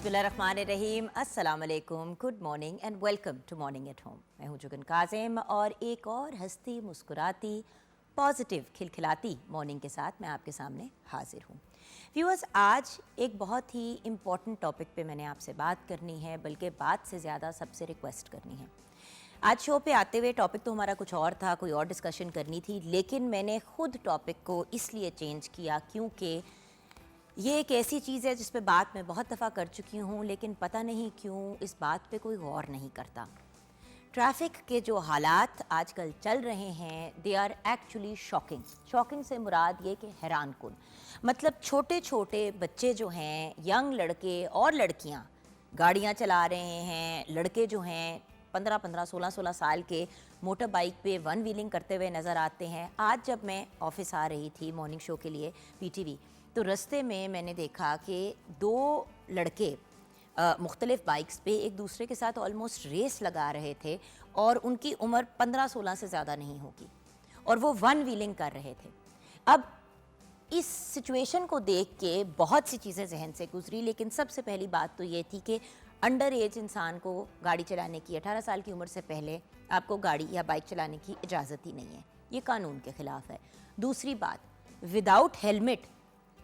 बिस्मिल्लाहिर्रहमानिर्रहीम, अस्सलाम वालेकुम, good morning and welcome to morning at home. मैं हूं जुगन काजिम और एक और हंसती मुस्कुराती पॉजिटिव खिलखिलाती मॉर्निंग के साथ मैं आपके सामने हाजिर हूं। व्यूअर्स, आज एक बहुत ही इम्पॉर्टेंट टॉपिक पे मैंने आपसे बात करनी है, बल्कि बात से ज़्यादा सबसे रिक्वेस्ट करनी है। आज शो पे आते हुए टॉपिक तो हमारा कुछ और था, कोई और डिस्कशन करनी थी, लेकिन मैंने ख़ुद टॉपिक को इसलिए चेंज किया क्योंकि ये एक ऐसी चीज़ है जिस पे बात मैं बहुत दफ़ा कर चुकी हूँ, लेकिन पता नहीं क्यों इस बात पे कोई गौर नहीं करता। ट्रैफिक के जो हालात आजकल चल रहे हैं, they are actually shocking. Shocking से मुराद ये कि हैरान कुन, मतलब छोटे छोटे बच्चे जो हैं, यंग लड़के और लड़कियाँ गाड़ियाँ चला रहे हैं। लड़के जो हैं 15-15, 16-16 साल के मोटर बाइक पे वन व्हीलिंग करते हुए नज़र आते हैं। आज जब मैं ऑफिस आ रही थी मॉर्निंग शो के लिए पीटीवी, तो रास्ते में मैंने देखा कि दो लड़के मुख्तलिफ बाइक्स पे एक दूसरे के साथ ऑलमोस्ट रेस लगा रहे थे और उनकी उम्र 15-16 से ज़्यादा नहीं होगी और वो वन व्हीलिंग कर रहे थे। अब इस सिचुएशन को देख के बहुत सी चीज़ें जहन से गुजरी, लेकिन सबसे पहली बात तो ये थी कि अंडर एज इंसान को गाड़ी चलाने की, 18 साल की उम्र से पहले आपको गाड़ी या बाइक चलाने की इजाज़त ही नहीं है, ये कानून के ख़िलाफ़ है। दूसरी बात, विदाउट हेलमेट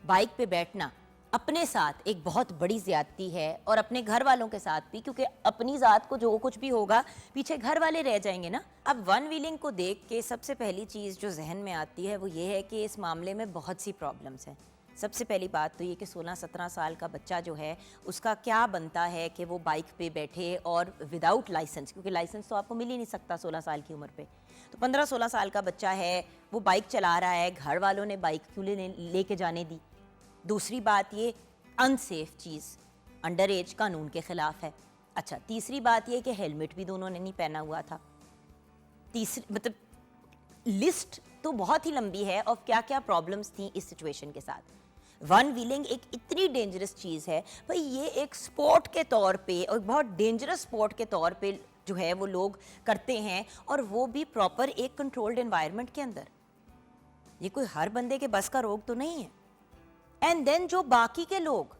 बाइक पे बैठना अपने साथ एक बहुत बड़ी ज़्यादती है और अपने घर वालों के साथ भी, क्योंकि अपनी ज़ात को जो कुछ भी होगा पीछे घर वाले रह जाएंगे ना। अब वन व्हीलिंग को देख के सबसे पहली चीज़ जो जहन में आती है वो ये है कि इस मामले में बहुत सी प्रॉब्लम्स हैं। सबसे पहली बात तो ये कि 16-17 साल का बच्चा जो है उसका क्या बनता है कि वो बाइक पे बैठे और विदाउट लाइसेंस, क्योंकि लाइसेंस तो आपको मिल ही नहीं सकता 16 साल की उम्र पे। तो 15-16 साल का बच्चा है, वो बाइक चला रहा है, घर वालों ने बाइक क्यों लेके जाने दी। दूसरी बात, ये अनसेफ चीज़ अंडर एज कानून के ख़िलाफ़ है। अच्छा, तीसरी बात ये कि हेलमेट भी दोनों ने नहीं पहना हुआ था। तीसरी मतलब लिस्ट तो बहुत ही लंबी है और क्या क्या प्रॉब्लम्स थी इस सिचुएशन के साथ। वन व्हीलिंग एक इतनी डेंजरस चीज़ है भाई, ये एक स्पोर्ट के तौर पे और बहुत डेंजरस स्पोर्ट के तौर पे जो है वो लोग करते हैं, और वो भी प्रॉपर एक कंट्रोल्ड एनवायरनमेंट के अंदर। ये कोई हर बंदे के बस का रोग तो नहीं है। एंड देन जो बाकी के लोग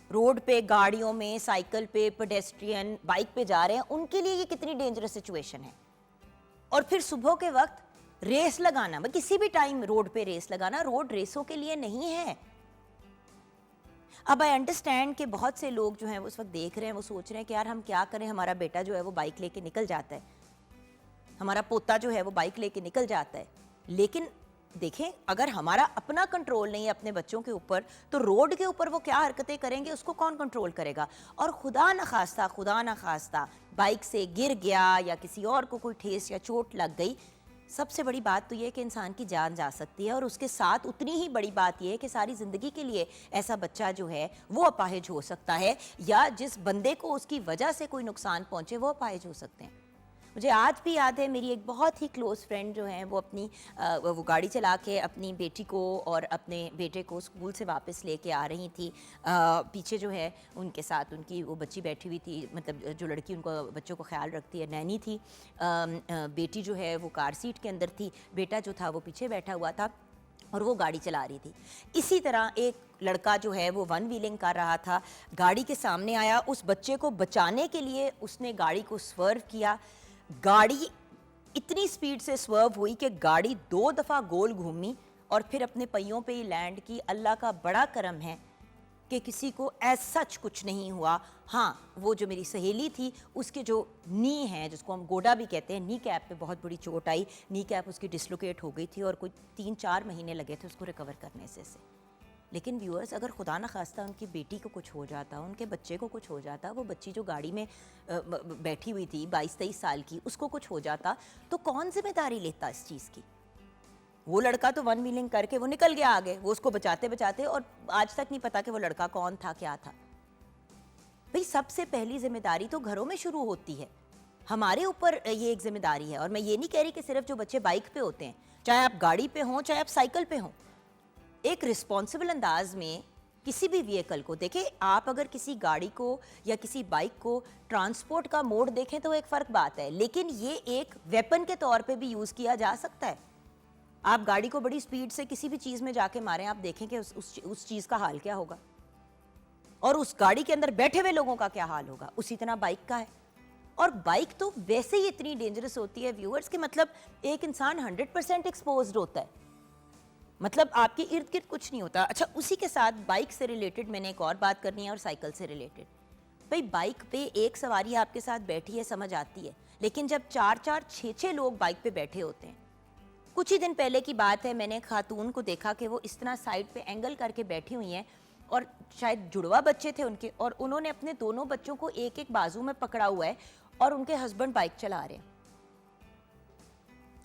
रोड पे, गाड़ियों में, साइकिल पे, पेडेस्ट्रियन, बाइक पे जा रहे हैं, उनके लिए ये कितनी डेंजरस सिचुएशन है। और फिर सुबह के वक्त रेस लगाना, किसी भी टाइम रोड पे रेस लगाना, रोड रेसों के लिए नहीं है। अब आई अंडरस्टैंड कि बहुत से लोग जो हैं वो उस वक्त देख रहे हैं, वो सोच रहे हैं कि यार हम क्या करें, हमारा बेटा जो है वो बाइक लेके निकल जाता है, हमारा पोता जो है वो बाइक लेके निकल जाता है। लेकिन देखें, अगर हमारा अपना कंट्रोल नहीं है अपने बच्चों के ऊपर, तो रोड के ऊपर वो क्या हरकतें करेंगे उसको कौन कंट्रोल करेगा। और खुदा न खास्ता बाइक से गिर गया या किसी और को कोई ठेस या चोट लग गई, सबसे बड़ी बात तो ये कि इंसान की जान जा सकती है। और उसके साथ उतनी ही बड़ी बात यह है कि सारी ज़िंदगी के लिए ऐसा बच्चा जो है वो अपाहिज हो सकता है, या जिस बंदे को उसकी वजह से कोई नुकसान पहुँचे वो अपाहिज हो सकते हैं। मुझे आज भी याद है, मेरी एक बहुत ही क्लोज़ फ्रेंड जो है वो अपनी वो गाड़ी चला के अपनी बेटी को और अपने बेटे को स्कूल से वापस लेके आ रही थी। पीछे जो है उनके साथ उनकी वो बच्ची बैठी हुई थी, मतलब जो लड़की उनको बच्चों को ख्याल रखती है, नैनी थी। बेटी जो है वो कार सीट के अंदर थी, बेटा जो था वो पीछे बैठा हुआ था और वो गाड़ी चला रही थी। इसी तरह एक लड़का जो है वो वन व्हीलिंग कर रहा था, गाड़ी के सामने आया, उस बच्चे को बचाने के लिए उसने गाड़ी को स्वर्व किया। गाड़ी इतनी स्पीड से स्वर्व हुई कि गाड़ी 2 दफ़ा गोल घूमी और फिर अपने पहियों पे ही लैंड की। अल्लाह का बड़ा करम है कि किसी को एज सच कुछ नहीं हुआ। हाँ, वो जो मेरी सहेली थी उसके जो नी है, जिसको हम गोडा भी कहते हैं, नी कैप पे बहुत बड़ी चोट आई। नी कैप उसकी डिसलोकेट हो गई थी और कोई 3-4 महीने लगे थे उसको रिकवर करने से। लेकिन व्यूअर्स, अगर खुदा न खास्ता उनकी बेटी को कुछ हो जाता, उनके बच्चे को कुछ हो जाता, वो बच्ची जो गाड़ी में बैठी हुई थी 22-23 साल की, उसको कुछ हो जाता, तो कौन जिम्मेदारी लेता इस चीज़ की। वो लड़का तो वन व्हीलिंग करके वो निकल गया आगे, वो उसको बचाते बचाते, और आज तक नहीं पता कि वो लड़का कौन था, क्या था। भाई, सबसे पहली जिम्मेदारी तो घरों में शुरू होती है, हमारे ऊपर ये एक जिम्मेदारी है। और मैं ये नहीं कह रही कि सिर्फ जो बच्चे बाइक पे होते हैं, चाहे आप गाड़ी पे हों चाहे आप साइकिल पे हों, एक रिस्पॉन्सिबल अंदाज में किसी भी व्हीकल को देखें। आप अगर किसी गाड़ी को या किसी बाइक को ट्रांसपोर्ट का मोड देखें तो एक फ़र्क बात है, लेकिन ये एक वेपन के तौर पे भी यूज़ किया जा सकता है। आप गाड़ी को बड़ी स्पीड से किसी भी चीज़ में जाके मारें, आप देखें कि उस चीज़ का हाल क्या होगा। और उस गाड़ी के अंदर बैठे हुए लोगों का क्या हाल होगा, उसी तरह बाइक का है। और बाइक तो वैसे ही इतनी डेंजरस होती है व्यूअर्स कि मतलब एक इंसान 100% एक्सपोज्ड होता है, मतलब आपके इर्द गिर्द कुछ नहीं होता। अच्छा, उसी के साथ बाइक से रिलेटेड मैंने एक और बात करनी है और साइकिल से रिलेटेड। भाई बाइक पे एक सवारी आपके साथ बैठी है, समझ आती है, लेकिन जब 4-4, 6-6 लोग बाइक पे बैठे होते हैं। कुछ ही दिन पहले की बात है, मैंने एक खातून को देखा कि वो इस तरह साइड पे एंगल करके बैठी हुई हैं और शायद जुड़वा बच्चे थे उनके, और उन्होंने अपने दोनों बच्चों को एक एक बाजू में पकड़ा हुआ है और उनके हस्बैंड बाइक चला रहे हैं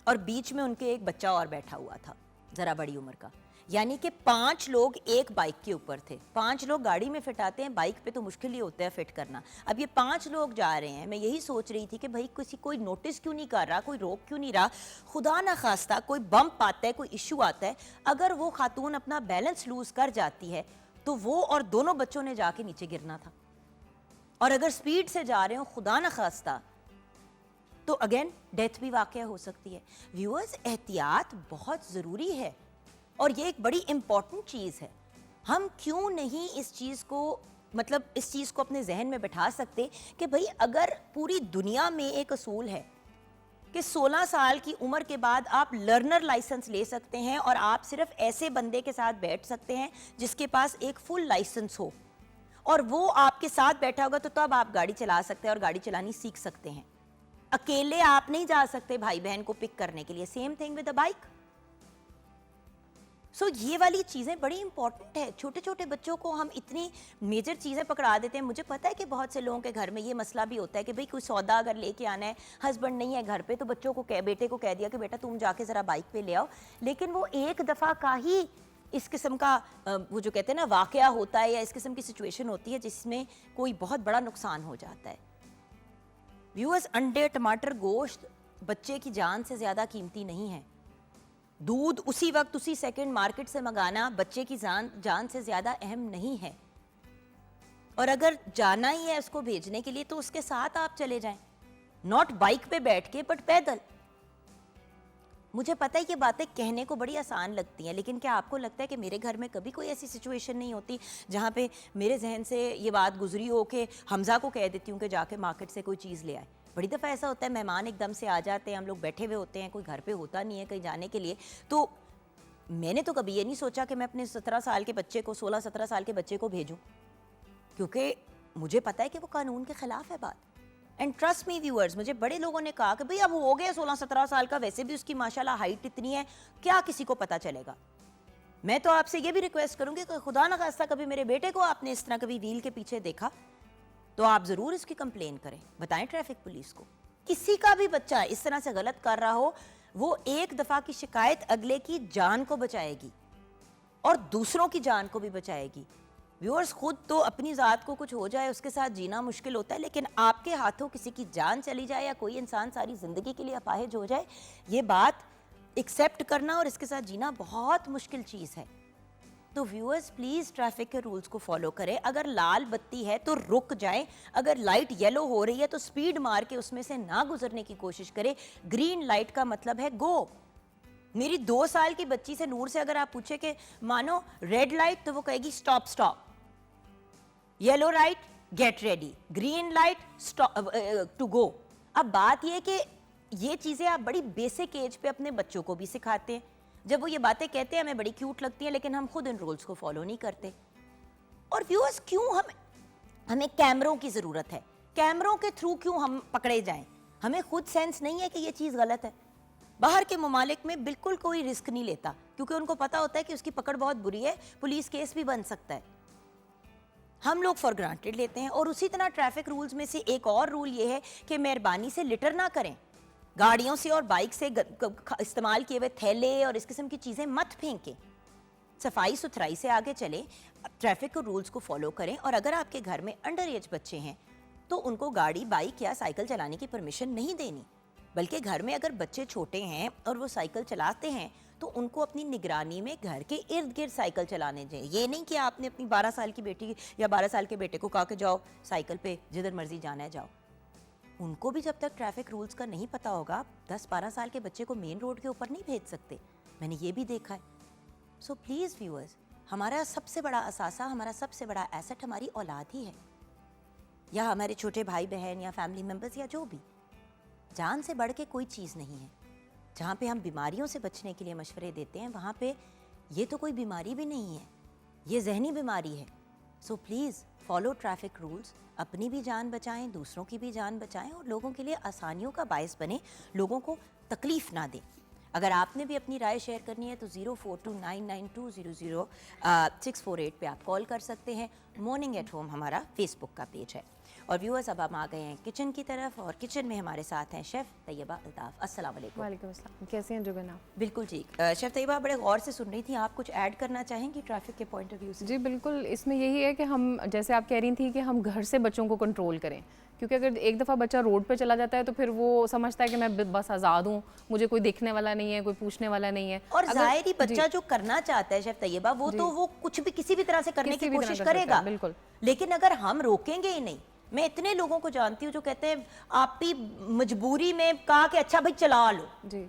और बीच में उनके एक बच्चा और बैठा हुआ था जरा बड़ी उम्र का। यानी कि 5 लोग एक बाइक के ऊपर थे। 5 लोग गाड़ी में फिट आते हैं, बाइक पे तो मुश्किल ही होता है फिट करना। अब ये 5 लोग जा रहे हैं। मैं यही सोच रही थी कि भाई कोई नोटिस क्यों नहीं कर रहा, कोई रोक क्यों नहीं रहा। खुदा ना खास्ता कोई बम्प आता है, कोई इशू आता है, अगर वो खातून अपना बैलेंस लूज कर जाती है तो वो और दोनों बच्चों ने जाके नीचे गिरना था। और अगर स्पीड से जा रहे हो खुदा ना खास्ता तो अगेन डेथ भी वाकया हो सकती है। व्यूअर्स, एहतियात बहुत ज़रूरी है और ये एक बड़ी इंपॉर्टेंट चीज़ है। हम क्यों नहीं इस चीज़ को, मतलब इस चीज़ को अपने जहन में बैठा सकते कि भाई अगर पूरी दुनिया में एक असूल है कि 16 साल की उम्र के बाद आप लर्नर लाइसेंस ले सकते हैं और आप सिर्फ ऐसे बंदे के साथ बैठ सकते हैं जिसके पास एक फुल लाइसेंस हो और वो आपके साथ बैठा होगा, तो तब आप गाड़ी चला सकते हैं और गाड़ी चलानी सीख सकते हैं। अकेले आप नहीं जा सकते भाई बहन को पिक करने के लिए। Same thing with a bike. So ये वाली चीज़ें बड़ी इंपॉर्टेंट है। छोटे छोटे बच्चों को हम इतनी मेजर चीज़ें पकड़ा देते हैं। मुझे पता है कि बहुत से लोगों के घर में ये मसला भी होता है कि भाई कोई सौदा अगर लेके आना है, हस्बैंड नहीं है घर पे, तो बच्चों को बेटे को कह दिया कि बेटा तुम जाके ज़रा बाइक पे ले आओ। लेकिन वो एक दफ़ा का ही इस किस्म का वो जो कहते हैं ना वाकया होता है या इस किस्म की सिचुएशन होती है जिसमें कोई बहुत बड़ा नुकसान हो जाता है। व्यूअर्स, अंडे, टमाटर, गोश्त बच्चे की जान से ज़्यादा कीमती नहीं है। दूध उसी वक्त उसी सेकंड मार्केट से मंगाना बच्चे की जान से ज़्यादा अहम नहीं है। और अगर जाना ही है उसको भेजने के लिए तो उसके साथ आप चले जाएं, नॉट बाइक पे बैठ के बट पैदल। मुझे पता है ये बातें कहने को बड़ी आसान लगती हैं, लेकिन क्या आपको लगता है कि मेरे घर में कभी कोई ऐसी सिचुएशन नहीं होती जहाँ पे मेरे जहन से ये बात गुजरी हो कि हमजा को कह देती हूँ कि जाके मार्केट से कोई चीज़ ले आए। बड़ी दफ़ा ऐसा होता है, मेहमान एकदम से आ जाते हैं, हम लोग बैठे हुए होते हैं, कोई घर पे होता नहीं है कहीं जाने के लिए, तो मैंने तो कभी ये नहीं सोचा कि मैं अपने 17 साल के बच्चे को, 16-17 साल के बच्चे को भेजूँ, क्योंकि मुझे पता है कि वो कानून के ख़िलाफ़ है बात। एंड ट्रस्ट मी व्यूअर्स, मुझे बड़े लोगों ने कहा कि भाई अब हो गया 16-17 साल का, वैसे भी उसकी माशाल्लाह हाइट इतनी है, क्या किसी को पता चलेगा। मैं तो आपसे ये भी रिक्वेस्ट करूंगी कि खुदा ना खास्ता कभी मेरे बेटे को आपने इस तरह कभी व्हील के पीछे देखा तो आप ज़रूर इसकी कंप्लेन करें, बताएं ट्रैफिक पुलिस को। किसी का भी बच्चा इस तरह से गलत कर रहा हो, वो एक दफ़ा की शिकायत अगले की जान को बचाएगी और दूसरों की जान को भी बचाएगी। व्यूअर्स, खुद तो अपनी ज़ात को कुछ हो जाए उसके साथ जीना मुश्किल होता है, लेकिन आपके हाथों किसी की जान चली जाए या कोई इंसान सारी ज़िंदगी के लिए अपाहिज हो जाए, ये बात एक्सेप्ट करना और इसके साथ जीना बहुत मुश्किल चीज़ है। तो व्यूअर्स, प्लीज़ ट्रैफिक के रूल्स को फॉलो करें। अगर लाल बत्ती है तो रुक जाएं, अगर लाइट येलो हो रही है तो स्पीड मार के उसमें से ना गुजरने की कोशिश करें। ग्रीन लाइट का मतलब है गो। मेरी 2 साल की बच्ची से, नूर से, अगर आप पूछे कि मानो रेड लाइट, तो वो कहेगी stop stop, yellow light get ready, green light stop to go. अब बात यह कि ये चीज़ें आप बड़ी बेसिक एज पे अपने बच्चों को भी सिखाते हैं। जब वो ये बातें कहते हैं हमें बड़ी क्यूट लगती हैं, लेकिन हम खुद इन रूल्स को फॉलो नहीं करते। और व्यूअर्स, क्यों हमें कैमरों की ज़रूरत है? कैमरों के थ्रू क्यों हम पकड़े जाएं? हमें खुद सेंस नहीं है कि ये चीज़ गलत है। बाहर के ममालिक में बिल्कुल कोई रिस्क नहीं लेता, क्योंकि उनको पता होता है कि उसकी पकड़ बहुत बुरी है, पुलिस केस भी बन सकता है। हम लोग फॉर ग्रांटेड लेते हैं। और उसी तरह ट्रैफिक रूल्स में से एक और रूल ये है कि मेहरबानी से लिटर ना करें। गाड़ियों से और बाइक से इस्तेमाल किए हुए थैले और इस किस्म की चीज़ें मत फेंकें। सफाई सुथराई से आगे चलें, ट्रैफिक रूल्स को फॉलो करें। और अगर आपके घर में अंडर एज बच्चे हैं तो उनको गाड़ी, बाइक या साइकिल चलाने की परमिशन नहीं देनी। बल्कि घर में अगर बच्चे छोटे हैं और वो साइकिल चलाते हैं तो उनको अपनी निगरानी में घर के इर्द गिर्द साइकिल चलाने दें। ये नहीं कि आपने अपनी 12 साल की बेटी या 12 साल के बेटे को कहा कि जाओ साइकिल पे जिधर मर्जी जाना है जाओ। उनको भी जब तक ट्रैफिक रूल्स का नहीं पता होगा, 10-12 साल के बच्चे को मेन रोड के ऊपर नहीं भेज सकते। मैंने ये भी देखा है। सो प्लीज़ व्यूअर्स, हमारा सबसे बड़ा असासा, हमारा सबसे बड़ा एसेट हमारी औलाद ही है, या हमारे छोटे भाई बहन या फैमिली मेम्बर्स या जो भी। जान से बढ़ के कोई चीज़ नहीं है। जहाँ पे हम बीमारियों से बचने के लिए मशवरे देते हैं, वहाँ पे ये तो कोई बीमारी भी नहीं है, ये जहनी बीमारी है। So please follow traffic rules, अपनी भी जान बचाएं, दूसरों की भी जान बचाएं और लोगों के लिए आसानियों का बायस बने, लोगों को तकलीफ़ ना दें। अगर आपने भी अपनी राय शेयर करनी है तो 042992000648 पे आप कॉल कर सकते हैं। मॉर्निंग एट होम हमारा फेसबुक का पेज है। और व्यूअर्स, अब हम आ गए हैं किचन की तरफ और किचन में हमारे साथ हैं शेफ़ तैयबा अल्ताफ़। अस्सलाम वालेकुम। वालेकुम अस्सलाम। कैसे हैं जुगन आप? बिल्कुल ठीक। शेफ़ तैयबा, बड़े गौर से सुन रही थी, आप कुछ ऐड करना चाहेंगी ट्रैफिक के पॉइंट ऑफ व्यू से? जी बिल्कुल, इसमें यही है कि हम, जैसे आप कह रही थी कि हम घर से बच्चों को कंट्रोल करें, क्योंकि अगर एक दफ़ा बच्चा रोड पे चला जाता है तो फिर वो समझता है कि मैं बस आज़ाद हूँ, मुझे कोई देखने वाला नहीं है, कोई पूछने वाला नहीं है। और ज़ाहिर ही बच्चा जो करना चाहता है शेफ़ तैयबा, वो तो वो कुछ भी किसी भी तरह से करने की कोशिश करेगा। बिल्कुल। लेकिन अगर हम रोकेंगे ही नहीं, मैं इतने लोगों को जानती हूँ जो कहते हैं आप भी मजबूरी में कहा कि अच्छा भाई चला लो। जी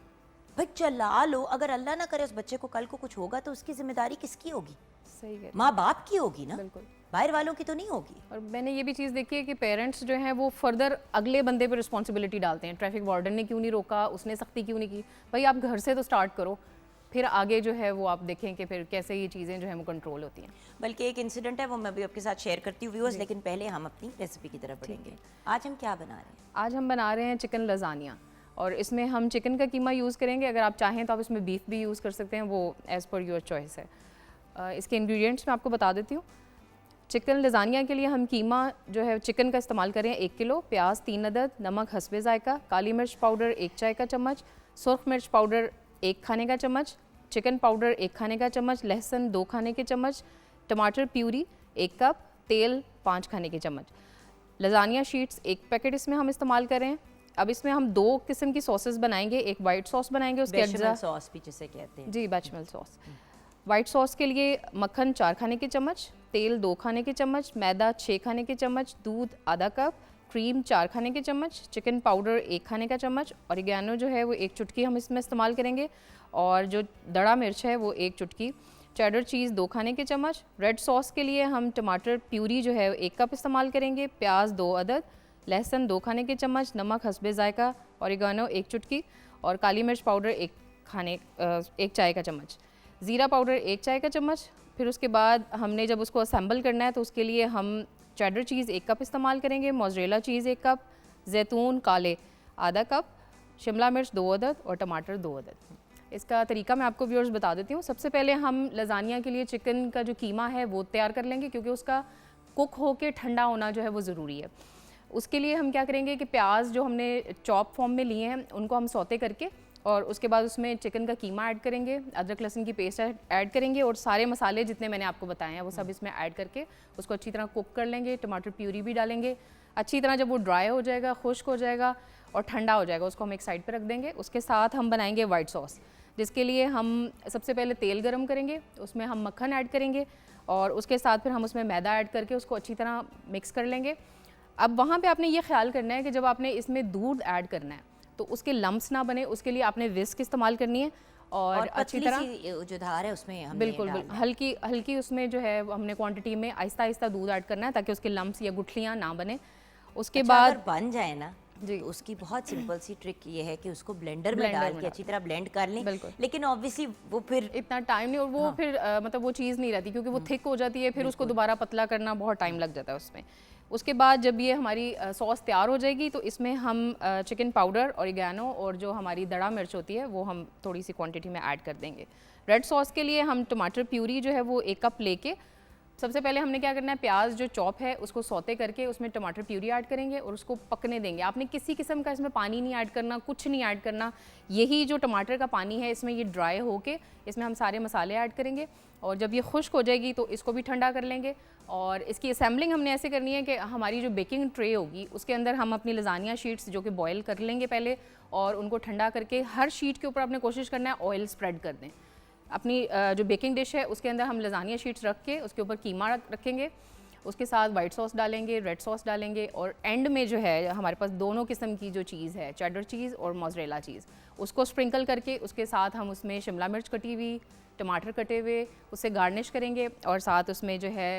भाई चला लो, अगर अल्लाह ना करे उस बच्चे को कल को कुछ होगा तो उसकी जिम्मेदारी किसकी होगी? सही है, माँ बाप की होगी ना, बिल्कुल। बाहर वालों की तो नहीं होगी। और मैंने ये भी चीज़ देखी है कि पेरेंट्स जो हैं वो फर्दर अगले बंदे पे रिस्पॉन्सिबिलिटी डालते हैं। ट्रैफिक वार्डन ने क्यों नहीं रोका, उसने सख्ती क्यों नहीं की। भाई आप घर से तो स्टार्ट करो, फिर आगे जो है वो आप देखें कि फिर कैसे ये चीज़ें जो है वो कंट्रोल होती हैं। बल्कि एक इंसिडेंट है, वो मैं भी आपके साथ शेयर करती हूँ व्यूअर्स, लेकिन पहले हम अपनी रेसिपी की तरफ बढ़ेंगे। आज हम क्या बना रहे हैं? आज हम बना रहे हैं चिकन लज़ानिया, और इसमें हम चिकन का कीमा यूज़ करेंगे। अगर आप चाहें तो आप इसमें बीफ भी यूज़ कर सकते हैं, वो एज़ पर योर चॉइस है। इसके इंग्रेडिएंट्स मैं आपको बता देती हूँ। चिकन लज़ानिया के लिए हम कीमा जो है चिकन का इस्तेमाल करें 1 किलो, प्याज 3 अदद, नमक हस्बे ज़ायका, काली मिर्च पाउडर 1 चाय का चम्मच, सुर्ख मिर्च पाउडर 1 खाने का चम्मच, चिकन पाउडर 1 खाने का चम्मच, लहसुन 2 खाने के चम्मच, टमाटर प्यूरी 1 कप, तेल 5 खाने के चम्मच। लज़ानिया शीट्स 1 पैकेट इसमें हम इस्तेमाल करें। अब इसमें हम 2 किस्म की सॉसेस बनाएंगे, एक वाइट सॉस बनाएंगे, उसके बेशमेल सॉस भी जिसे कहते हैं। जी, बेशमेल सॉस। वाइट सॉस के लिए मक्खन 4 खाने के चम्मच, तेल 2 खाने के चम्मच, मैदा 6 खाने के चम्मच, दूध आधा कप, क्रीम 4 खाने के चम्मच, चिकन पाउडर 1 खाने का चम्मच, ऑरिगेनो जो है वो 1 चुटकी हम इसमें इस्तेमाल करेंगे, और जो दड़ा मिर्च है वो 1 चुटकी, चेडर चीज़ 2 खाने के चम्मच। रेड सॉस के लिए हम टमाटर प्यूरी जो है 1 कप इस्तेमाल करेंगे, प्याज 2 अदद, लहसुन 2 खाने के चम्मच, नमक हस्बे ज़ायका, ऑरिगेनो 1 चुटकी, और काली मिर्च पाउडर 1 चाय का चम्मच, ज़ीरा पाउडर 1 चाय का चम्मच। फिर उसके बाद हमने जब उसको असेंबल करना है तो उसके लिए हम चेडर चीज़ 1 कप इस्तेमाल करेंगे, मोज़रेला चीज़ 1 कप, जैतून काले आधा कप, शिमला मिर्च 2 अदद और टमाटर 2 अदद। इसका तरीका मैं आपको व्यूअर्स बता देती हूँ। सबसे पहले हम लज़ानिया के लिए चिकन का जो कीमा है वो तैयार कर लेंगे, क्योंकि उसका कुक होके ठंडा होना जो है वो ज़रूरी है। उसके लिए हम क्या करेंगे कि प्याज जो हमने चॉप फॉर्म में लिए हैं उनको हम सौते करके, और उसके बाद उसमें चिकन का कीमा ऐड करेंगे, अदरक लहसुन की पेस्ट ऐड करेंगे, और सारे मसाले जितने मैंने आपको बताए हैं वो सब इसमें ऐड करके उसको अच्छी तरह कुक कर लेंगे। टमाटर प्यूरी भी डालेंगे अच्छी तरह। जब वो ड्राई हो जाएगा, खुश्क हो जाएगा और ठंडा हो जाएगा, उसको हम एक साइड पर रख देंगे। उसके साथ हम बनाएंगे वाइट सॉस, जिसके लिए हम सबसे पहले तेल गरम करेंगे, उसमें हम मक्खन ऐड करेंगे, और उसके साथ फिर हम उसमें मैदा ऐड करके उसको अच्छी तरह मिक्स कर लेंगे। अब वहाँ पे आपने ये ख्याल करना है कि जब आपने इसमें दूध ऐड करना है तो उसके लम्प्स ना बने, उसके लिए आपने विस्क इस्तेमाल करनी है, और अच्छी तरह जो धार है उसमें हमने बिल्कुल हल्की उसमें जो है हमने क्वांटिटी में आहिस्ता आहिस्ता दूध ऐड करना है, ताकि उसके लम्प्स या गुठलियाँ ना बने। उसके बाद अगर बन जाए ना जी, तो उसकी बहुत सिंपल सी ट्रिक ये है कि उसको ब्लेंडर में डाल के अच्छी तरह ब्लेंड कर लें। लेकिन ऑब्वियसली वो फिर इतना टाइम नहीं, और वो फिर मतलब वो चीज़ नहीं रहती, क्योंकि वो थिक हो जाती है, फिर उसको दोबारा पतला करना बहुत टाइम लग जाता है उसमें। उसके बाद जब ये हमारी सॉस तैयार हो जाएगी तो इसमें हम चिकन पाउडर, ऑरिगेनो और जो हमारी दड़ा मिर्च होती है वो हम थोड़ी सी क्वांटिटी में ऐड कर देंगे। रेड सॉस के लिए हम टमाटर प्यूरी जो है वो 1 कप लेके, सबसे पहले हमने क्या करना है, प्याज जो चॉप है उसको सौते करके उसमें टमाटर प्यूरी ऐड करेंगे और उसको पकने देंगे। आपने किसी किस्म का इसमें पानी नहीं ऐड करना, कुछ नहीं ऐड करना। यही जो टमाटर का पानी है इसमें ये ड्राई होके इसमें हम सारे मसाले ऐड करेंगे, और जब ये खुश्क हो जाएगी तो इसको भी ठंडा कर लेंगे। और इसकी असेंबलिंग हमने ऐसे करनी है कि हमारी जो बेकिंग ट्रे होगी उसके अंदर हम अपनी लज़ानिया शीट्स जो कि बॉयल कर लेंगे पहले, और उनको ठंडा करके हर शीट के ऊपर आपने कोशिश करना है ऑयल स्प्रेड कर दें। अपनी जो बेकिंग डिश है उसके अंदर हम लज़ानिया शीट्स रख के उसके ऊपर कीमा रखेंगे, उसके साथ वाइट सॉस डालेंगे, रेड सॉस डालेंगे, और एंड में जो है हमारे पास दोनों किस्म की जो चीज़ है, चेडर चीज़ और मोज़रेला चीज़, उसको स्प्रिंकल करके उसके साथ हम उसमें शिमला मिर्च कटी हुई, टमाटर कटे हुए उससे गार्निश करेंगे, और साथ उसमें जो है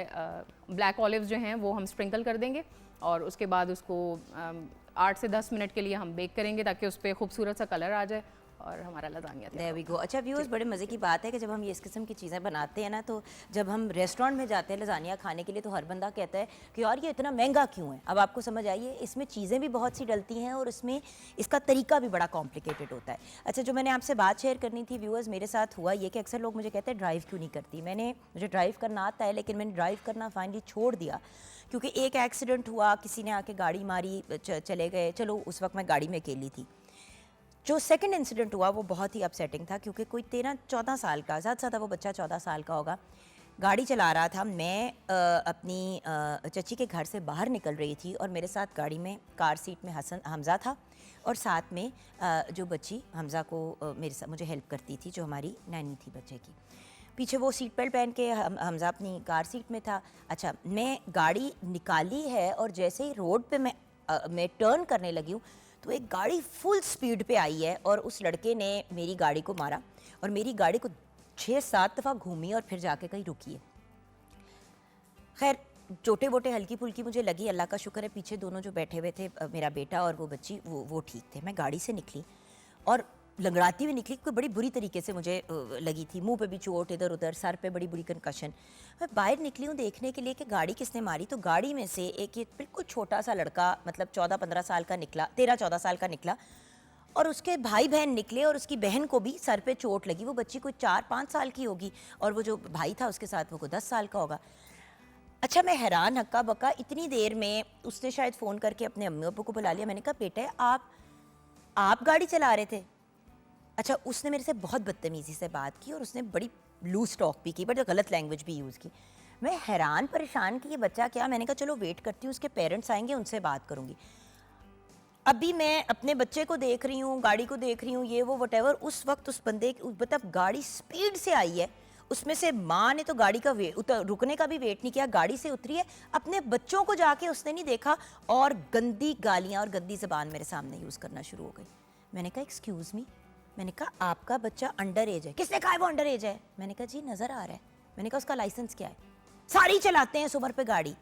ब्लैक ऑलिव्स जो हैं वो हम स्प्रिंकल कर देंगे, और उसके बाद उसको 8 से 10 मिनट के लिए हम बेक करेंगे ताकि उस पर खूबसूरत सा कलर आ जाए और हमारा लजानिया तैयार। There we go. अच्छा व्यूअर्स, बड़े मज़े की बात है कि जब हम ये इस किस्म की चीज़ें बनाते हैं ना, तो जब हम रेस्टोरेंट में जाते हैं लजानिया खाने के लिए तो हर बंदा कहता है कि यार ये इतना महंगा क्यों है। अब आपको समझ आइए, इसमें चीज़ें भी बहुत सी डलती हैं और इसमें इसका तरीका भी बड़ा कॉम्प्लिकेटेड होता है। अच्छा, जो मैंने आपसे बात शेयर करनी थी व्यूअर्स, मेरे साथ हुआ ये कि अक्सर लोग मुझे कहते हैं ड्राइव क्यों नहीं करती। मुझे ड्राइव करना आता है, लेकिन मैंने ड्राइव करना फाइनली छोड़ दिया क्योंकि एक एक्सीडेंट हुआ, किसी ने आके गाड़ी मारी, चले गए। चलो उस वक्त मैं गाड़ी में अकेली थी। जो सेकंड इंसिडेंट हुआ वो बहुत ही अपसेटिंग था क्योंकि कोई 13-14 साल का, ज़्यादा से ज़्यादा वो बच्चा 14 साल का होगा, गाड़ी चला रहा था। मैं अपनी चची के घर से बाहर निकल रही थी और मेरे साथ गाड़ी में कार सीट में हमज़ा था, और साथ में जो बच्ची हमज़ा को मेरे साथ मुझे हेल्प करती थी, जो हमारी नैनी थी बच्चे की। पीछे वो सीट बेल्ट पहन के हमज़ा अपनी कार सीट में था। अच्छा, मैं गाड़ी निकाली है और जैसे ही रोड पे मैं टर्न करने लगी हूँ तो एक गाड़ी फुल स्पीड पे आई है और उस लड़के ने मेरी गाड़ी को मारा और मेरी गाड़ी को 6-7 दफ़ा घूमी और फिर जाके कहीं रुकी है। खैर, चोटे वोटे हल्की फुल्की मुझे लगी, अल्लाह का शुक्र है पीछे दोनों जो बैठे हुए थे, मेरा बेटा और वो बच्ची, वो ठीक थे। मैं गाड़ी से निकली और लंगड़ाती हुई निकली क्योंकि बड़ी बुरी तरीके से मुझे लगी थी। मुंह पे भी चोट, इधर उधर, सर पे बड़ी बुरी कंकशन। मैं बाहर निकली हूँ देखने के लिए कि गाड़ी किसने मारी, तो गाड़ी में से एक ये बिल्कुल छोटा सा लड़का, मतलब 14-15 साल का निकला, 13-14 साल का निकला, और उसके भाई बहन निकले और उसकी बहन को भी सर पे चोट लगी। वो बच्ची कोई 4-5 साल की होगी और वो जो भाई था उसके साथ वो कोई 10 साल का होगा। अच्छा, मैं हैरान हक्का बक्का, इतनी देर में उसने शायद फ़ोन करके अपने अम्मी अब्बू को बुला लिया। मैंने कहा बेटे आप गाड़ी चला रहे थे? अच्छा, उसने मेरे से बहुत बदतमीज़ी से बात की और उसने बड़ी लूज टॉक भी की, बट गलत लैंग्वेज भी यूज़ की। मैं हैरान परेशान कि ये बच्चा क्या। मैंने कहा चलो वेट करती हूँ, उसके पेरेंट्स आएंगे, उनसे बात करूँगी। अभी मैं अपने बच्चे को देख रही हूँ, गाड़ी को देख रही हूँ, ये वो वटेवर। उस वक्त उस बंदे मतलब गाड़ी स्पीड से आई है, उसमें से माँ ने तो गाड़ी का रुकने का भी वेट नहीं किया, गाड़ी से उतरी है, अपने बच्चों को जाके उसने नहीं देखा और गंदी गालियाँ और गंदी ज़बान मेरे सामने यूज़ करना शुरू हो गई। मैंने कहा एक्सक्यूज़ मी, मैंने कहा आपका बच्चा अंडर एज है। किसने कहा वो अंडर एज है? मैंने कहा जी नज़र आ रहा है। मैंने कहा उसका लाइसेंस क्या है? सारी चलाते हैं इस उम्र पे गाड़ी।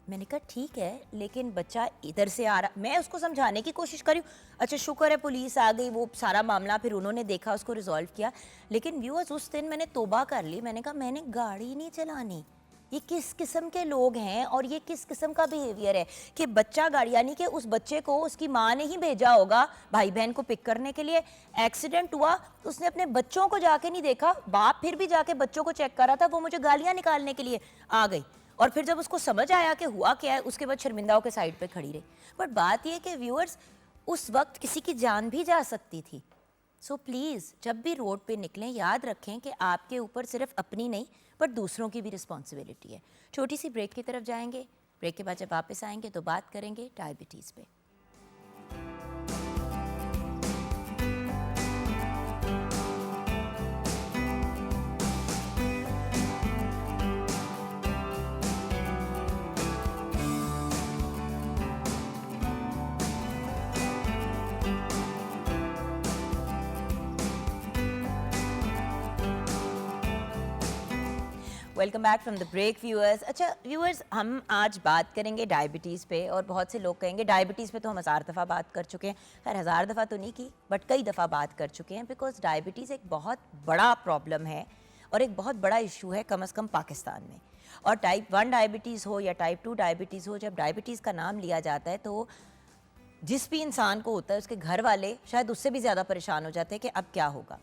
मैंने कहा ठीक है, लेकिन बच्चा इधर से आ रहा, मैं उसको समझाने की कोशिश करी। अच्छा, शुक्र है पुलिस आ गई, वो सारा मामला फिर उन्होंने देखा, उसको रिजॉल्व किया। लेकिन व्यूअर्स, उस दिन मैंने तौबा कर ली। मैंने कहा मैंने गाड़ी नहीं चलानी। ये किस किस्म के लोग हैं और ये किस किस्म का बिहेवियर है कि बच्चा गाड़ी, यानी कि उस बच्चे को उसकी माँ ने ही भेजा होगा भाई बहन को पिक करने के लिए। एक्सीडेंट हुआ, उसने अपने बच्चों को जाके नहीं देखा, बाप फिर भी जाके बच्चों को चेक कर रहा था, वो मुझे गालियां निकालने के लिए आ गई। और फिर जब उसको समझ आया कि हुआ क्या है, उसके बाद शर्मिंदा होकर साइड पे खड़ी रही। बट बात यह कि व्यूअर्स, उस वक्त किसी की जान भी जा सकती थी। सो प्लीज़ जब भी रोड पे निकलें, याद रखें कि आपके ऊपर सिर्फ अपनी नहीं बट दूसरों की भी रिस्पॉन्सिबिलिटी है। छोटी सी ब्रेक की तरफ जाएंगे, ब्रेक के बाद जब वापस आएंगे तो बात करेंगे डायबिटीज़ पे। Welcome back from the break viewers. अच्छा व्यूअर्स, हम आज बात करेंगे डायबिटीज़ पे, और बहुत से लोग कहेंगे डायबिटीज़ पे तो हम 1000 दफ़ा बात कर चुके हैं। खैर 1000 दफ़ा तो नहीं की, बट कई दफ़ा बात कर चुके हैं, बिकॉज डायबिटीज़ एक बहुत बड़ा प्रॉब्लम है और एक बहुत बड़ा इशू है, कम अज़ कम पाकिस्तान में। और टाइप 1 डायबिटीज़ हो या टाइप 2 डायबिटीज़ हो, जब डायबिटीज़ का नाम लिया जाता है तो जिस भी इंसान को होता है उसके घर वाले शायद उससे भी ज़्यादा परेशान हो जाते हैं कि अब क्या होगा।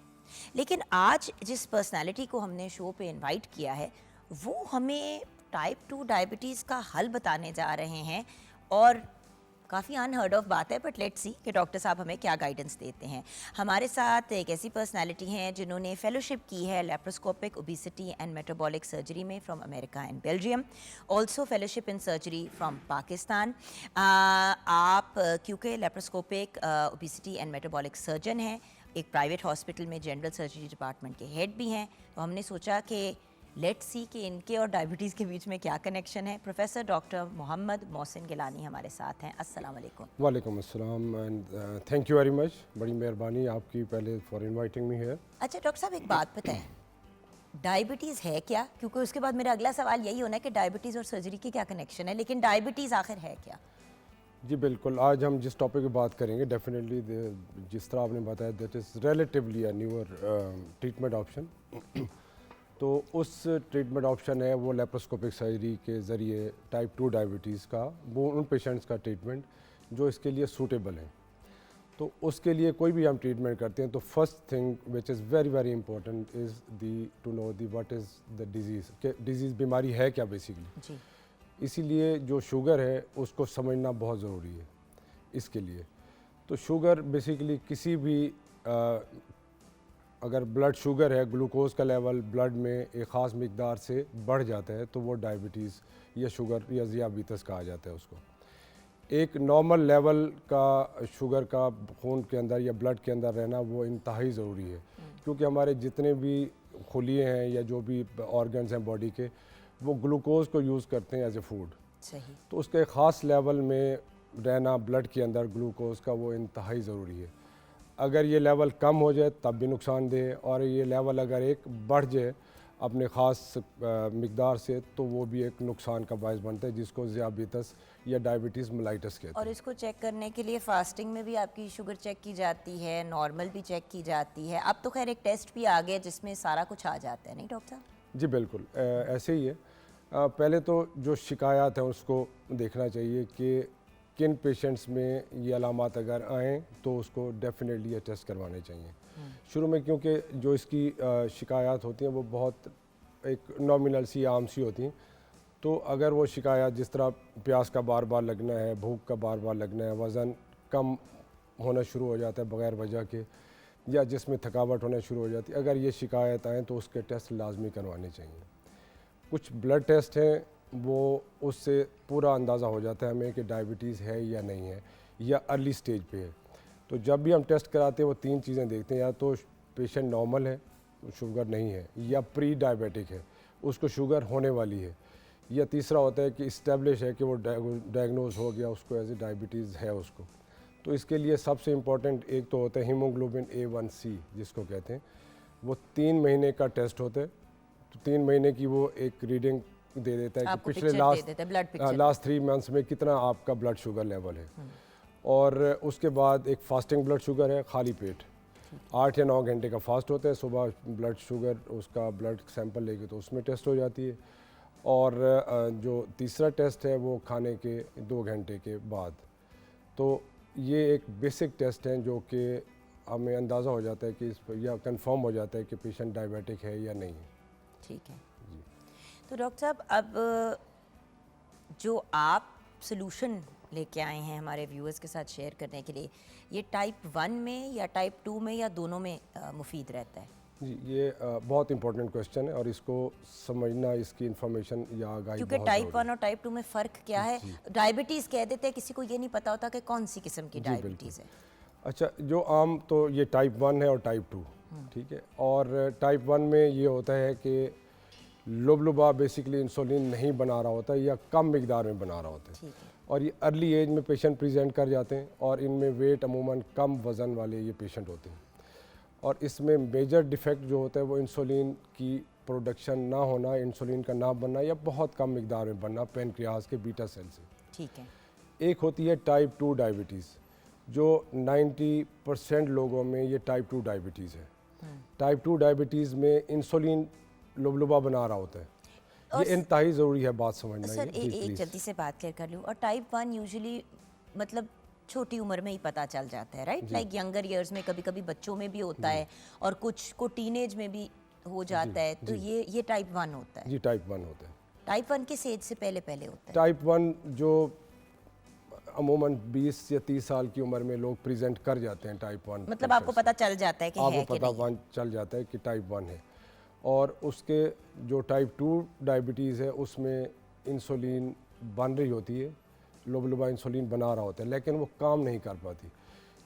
लेकिन आज जिस पर्सनालिटी को हमने शो पे इनवाइट किया है, वो हमें टाइप 2 डायबिटीज़ का हल बताने जा रहे हैं, और काफ़ी अनहर्ड ऑफ बात है, बट लेट्स सी कि डॉक्टर साहब हमें क्या गाइडेंस देते हैं। हमारे साथ एक ऐसी पर्सनालिटी हैं जिन्होंने फेलोशिप की है laparoscopic obesity and metabolic surgery में from America and Belgium, also fellowship in surgery from Pakistan. आप क्योंकि laparoscopic obesity and metabolic surgeon हैं, एक प्राइवेट हॉस्पिटल में जनरल सर्जरी डिपार्टमेंट के हेड भी हैं, तो हमने सोचा कि लेट्स सी कि इनके और डायबिटीज़ के बीच में क्या कनेक्शन है। प्रोफेसर डॉक्टर मोहम्मद मोहसिन गिलानी हमारे साथ हैं। अस्सलाम वालेकुम। वालेकुम अस्सलाम and thank you very much. बड़ी मेहरबानी आपकी पहले फॉर इनवाइटिंग मी हियर। अच्छा डॉक्टर साहब, एक बात बताएं, डायबिटीज़ है क्या? क्योंकि उसके बाद मेरा अगला सवाल यही होना है कि डायबिटीज़ और सर्जरी की क्या कनेक्शन है, लेकिन डायबिटीज़ आखिर है क्या? जी बिल्कुल, आज हम जिस टॉपिक की बात करेंगे डेफिनेटली जिस तरह आपने बताया that is relatively a newer treatment option. तो उस ट्रीटमेंट ऑप्शन है वो लेप्रोस्कोपिक सर्जरी के ज़रिए टाइप 2 डायबिटीज़ का, वो उन पेशेंट्स का ट्रीटमेंट जो इसके लिए सूटेबल है। तो उसके लिए कोई भी हम ट्रीटमेंट करते हैं तो first thing which is very very important is the to know the what is the disease, कि डिज़ीज़ बीमारी है क्या बेसिकली। जी। इसीलिए जो शुगर है उसको समझना बहुत ज़रूरी है इसके लिए। तो शुगर बेसिकली किसी भी अगर ब्लड शुगर है, ग्लूकोज का लेवल ब्लड में एक ख़ास मिकदार से बढ़ जाता है तो वो डायबिटीज़ या शुगर या ज़ियाबीतस कहा जाता है उसको। एक नॉर्मल लेवल का शुगर का खून के अंदर या ब्लड के अंदर रहना वो इंतहाई ज़रूरी है, क्योंकि हमारे जितने भी खुलिए हैं या जो भी ऑर्गन्स हैं बॉडी के, वो ग्लूकोज को यूज़ करते हैं एज ए फूड। सही। तो उसके ख़ास लेवल में रहना ब्लड के अंदर ग्लूकोज का वो इंतहाई ज़रूरी है। अगर ये लेवल कम हो जाए तब भी नुकसानदेह, और ये लेवल अगर एक बढ़ जाए अपने ख़ास मिकदार से तो वो भी एक नुकसान का बायस बनता है, जिसको ज़ियाबीतस या डायबिटीज़ मेलाइटस कहते और हैं। इसको चेक करने के लिए फास्टिंग में भी आपकी शुगर चेक की जाती है, नॉर्मल भी चेक की जाती है। अब तो खैर एक टेस्ट भी आ गया जिसमें सारा कुछ आ जाता है, नहीं डॉक्टर साहब? जी बिल्कुल, ऐसे ही है। पहले तो जो शिकायत है उसको देखना चाहिए कि किन पेशेंट्स में ये अलामात अगर आएँ तो उसको डेफिनेटली ये टेस्ट करवाने चाहिए शुरू में, क्योंकि जो इसकी शिकायत होती हैं वो बहुत एक नॉमिनल सी आम सी होती हैं। तो अगर वो शिकायत जिस तरह प्यास का बार बार लगना है, भूख का बार बार लगना है, वज़न कम होना शुरू हो जाता है बग़ैर वजह के, या जिसमें थकावट होना शुरू हो जाती है, अगर ये शिकायत आएँ तो उसके टेस्ट लाजमी करवाने चाहिए। कुछ ब्लड टेस्ट हैं वो उससे पूरा अंदाज़ा हो जाता है हमें कि डायबिटीज़ है या नहीं है, या अर्ली स्टेज पे है। तो जब भी हम टेस्ट कराते हैं वो 3 चीज़ें देखते हैं, या तो पेशेंट नॉर्मल है, शुगर नहीं है, या प्री डायबिटिक है, उसको शुगर होने वाली है, या तीसरा होता है कि इस्टेब्लिश है कि वो डायग्नोज हो गया, उसको एज ए डायबिटीज़ है उसको। तो इसके लिए सबसे इम्पॉर्टेंट एक तो होता है हीमोग्लोबिन A1C जिसको कहते हैं, वो 3 महीने का टेस्ट होता है। तो 3 महीने की वो एक रीडिंग दे देता है कि आपको पिछले पिक्चर दे देता है, ब्लड पिक्चर। लास्ट 3 मंथ्स में कितना आपका ब्लड शुगर लेवल है। और उसके बाद एक फास्टिंग ब्लड शुगर है, खाली पेट 8 या 9 घंटे का फास्ट होता है। सुबह ब्लड शुगर उसका ब्लड सैंपल लेके तो उसमें टेस्ट हो जाती है। और जो तीसरा टेस्ट है वो खाने के 2 घंटे के बाद। तो ये एक बेसिक टेस्ट हैं जो कि हमें अंदाज़ा हो जाता है कि या कंफर्म हो जाता है कि पेशेंट डायबिटिक है या नहीं है। ठीक है। तो डॉक्टर साहब, अब जो आप सोल्यूशन लेके आए हैं हमारे व्यूअर्स के साथ शेयर करने के लिए, ये टाइप 1 में या टाइप 2 में या दोनों में मुफीद रहता है? जी, ये बहुत इंपॉर्टेंट क्वेश्चन है और इसको समझना, इसकी इन्फॉर्मेशन या आगाही क्योंकि बहुत टाइप ज़रूरी 1 और टाइप 2 में फ़र्क क्या है? डायबिटीज़ कह देते हैं, किसी को ये नहीं पता होता कि कौन सी किस्म की डायबिटीज़ है। अच्छा, जो आम तो ये टाइप 1 है और टाइप 2, ठीक है। और टाइप 1 में ये होता है कि लुबलुबा बेसिकली इंसुलिन नहीं बना रहा होता है या कम मिकदार में बना रहा होता है, ठीक है। और ये अर्ली एज में पेशेंट प्रेजेंट कर जाते हैं, और इनमें वेट अमूमन कम वज़न वाले ये पेशेंट होते हैं। और इसमें मेजर डिफेक्ट जो होता है वो इंसुलिन की प्रोडक्शन ना होना, इंसुलिन का ना बनना या बहुत कम मिकदार में बनना पेनक्रियाज के बीटा सेल से। ठीक है। एक होती है टाइप 2 डायबिटीज़, जो 90% लोगों में ये टाइप 2 डायबिटीज़ है। टाइप 2 डायबिटीज़ में इंसुलिन लुबलुबा बना रहा होता है। ये इंतहाई ज़रूरी है बात समझना। सर जी, एक प्लीज़। जल्दी से बात क्लियर कर लूँ। और टाइप 1 यूजुअली मतलब छोटी उम्र में ही पता चल जाता है, राइट? लाइक यंगर ईयर्स में, कभी कभी बच्चों में भी होता है और कुछ को टीनेज में भी हो जाता है। तो ये टाइप 1 होता है। जी, टाइप 1 होता है। टाइप 1 किस एज से पहले पहले होता है? टाइप 1 जो अमूमन 20 या 30 साल की उम्र में लोग प्रेजेंट कर जाते हैं टाइप 1। मतलब आपको पता चल जाता है कि है आपको कि पता नहीं? चल जाता है कि टाइप 1 है। और उसके जो टाइप 2 डायबिटीज़ है उसमें इंसुलिन बन रही होती है, लुबलुबा इंसुलिन बना रहा होता है, लेकिन वो काम नहीं कर पाती,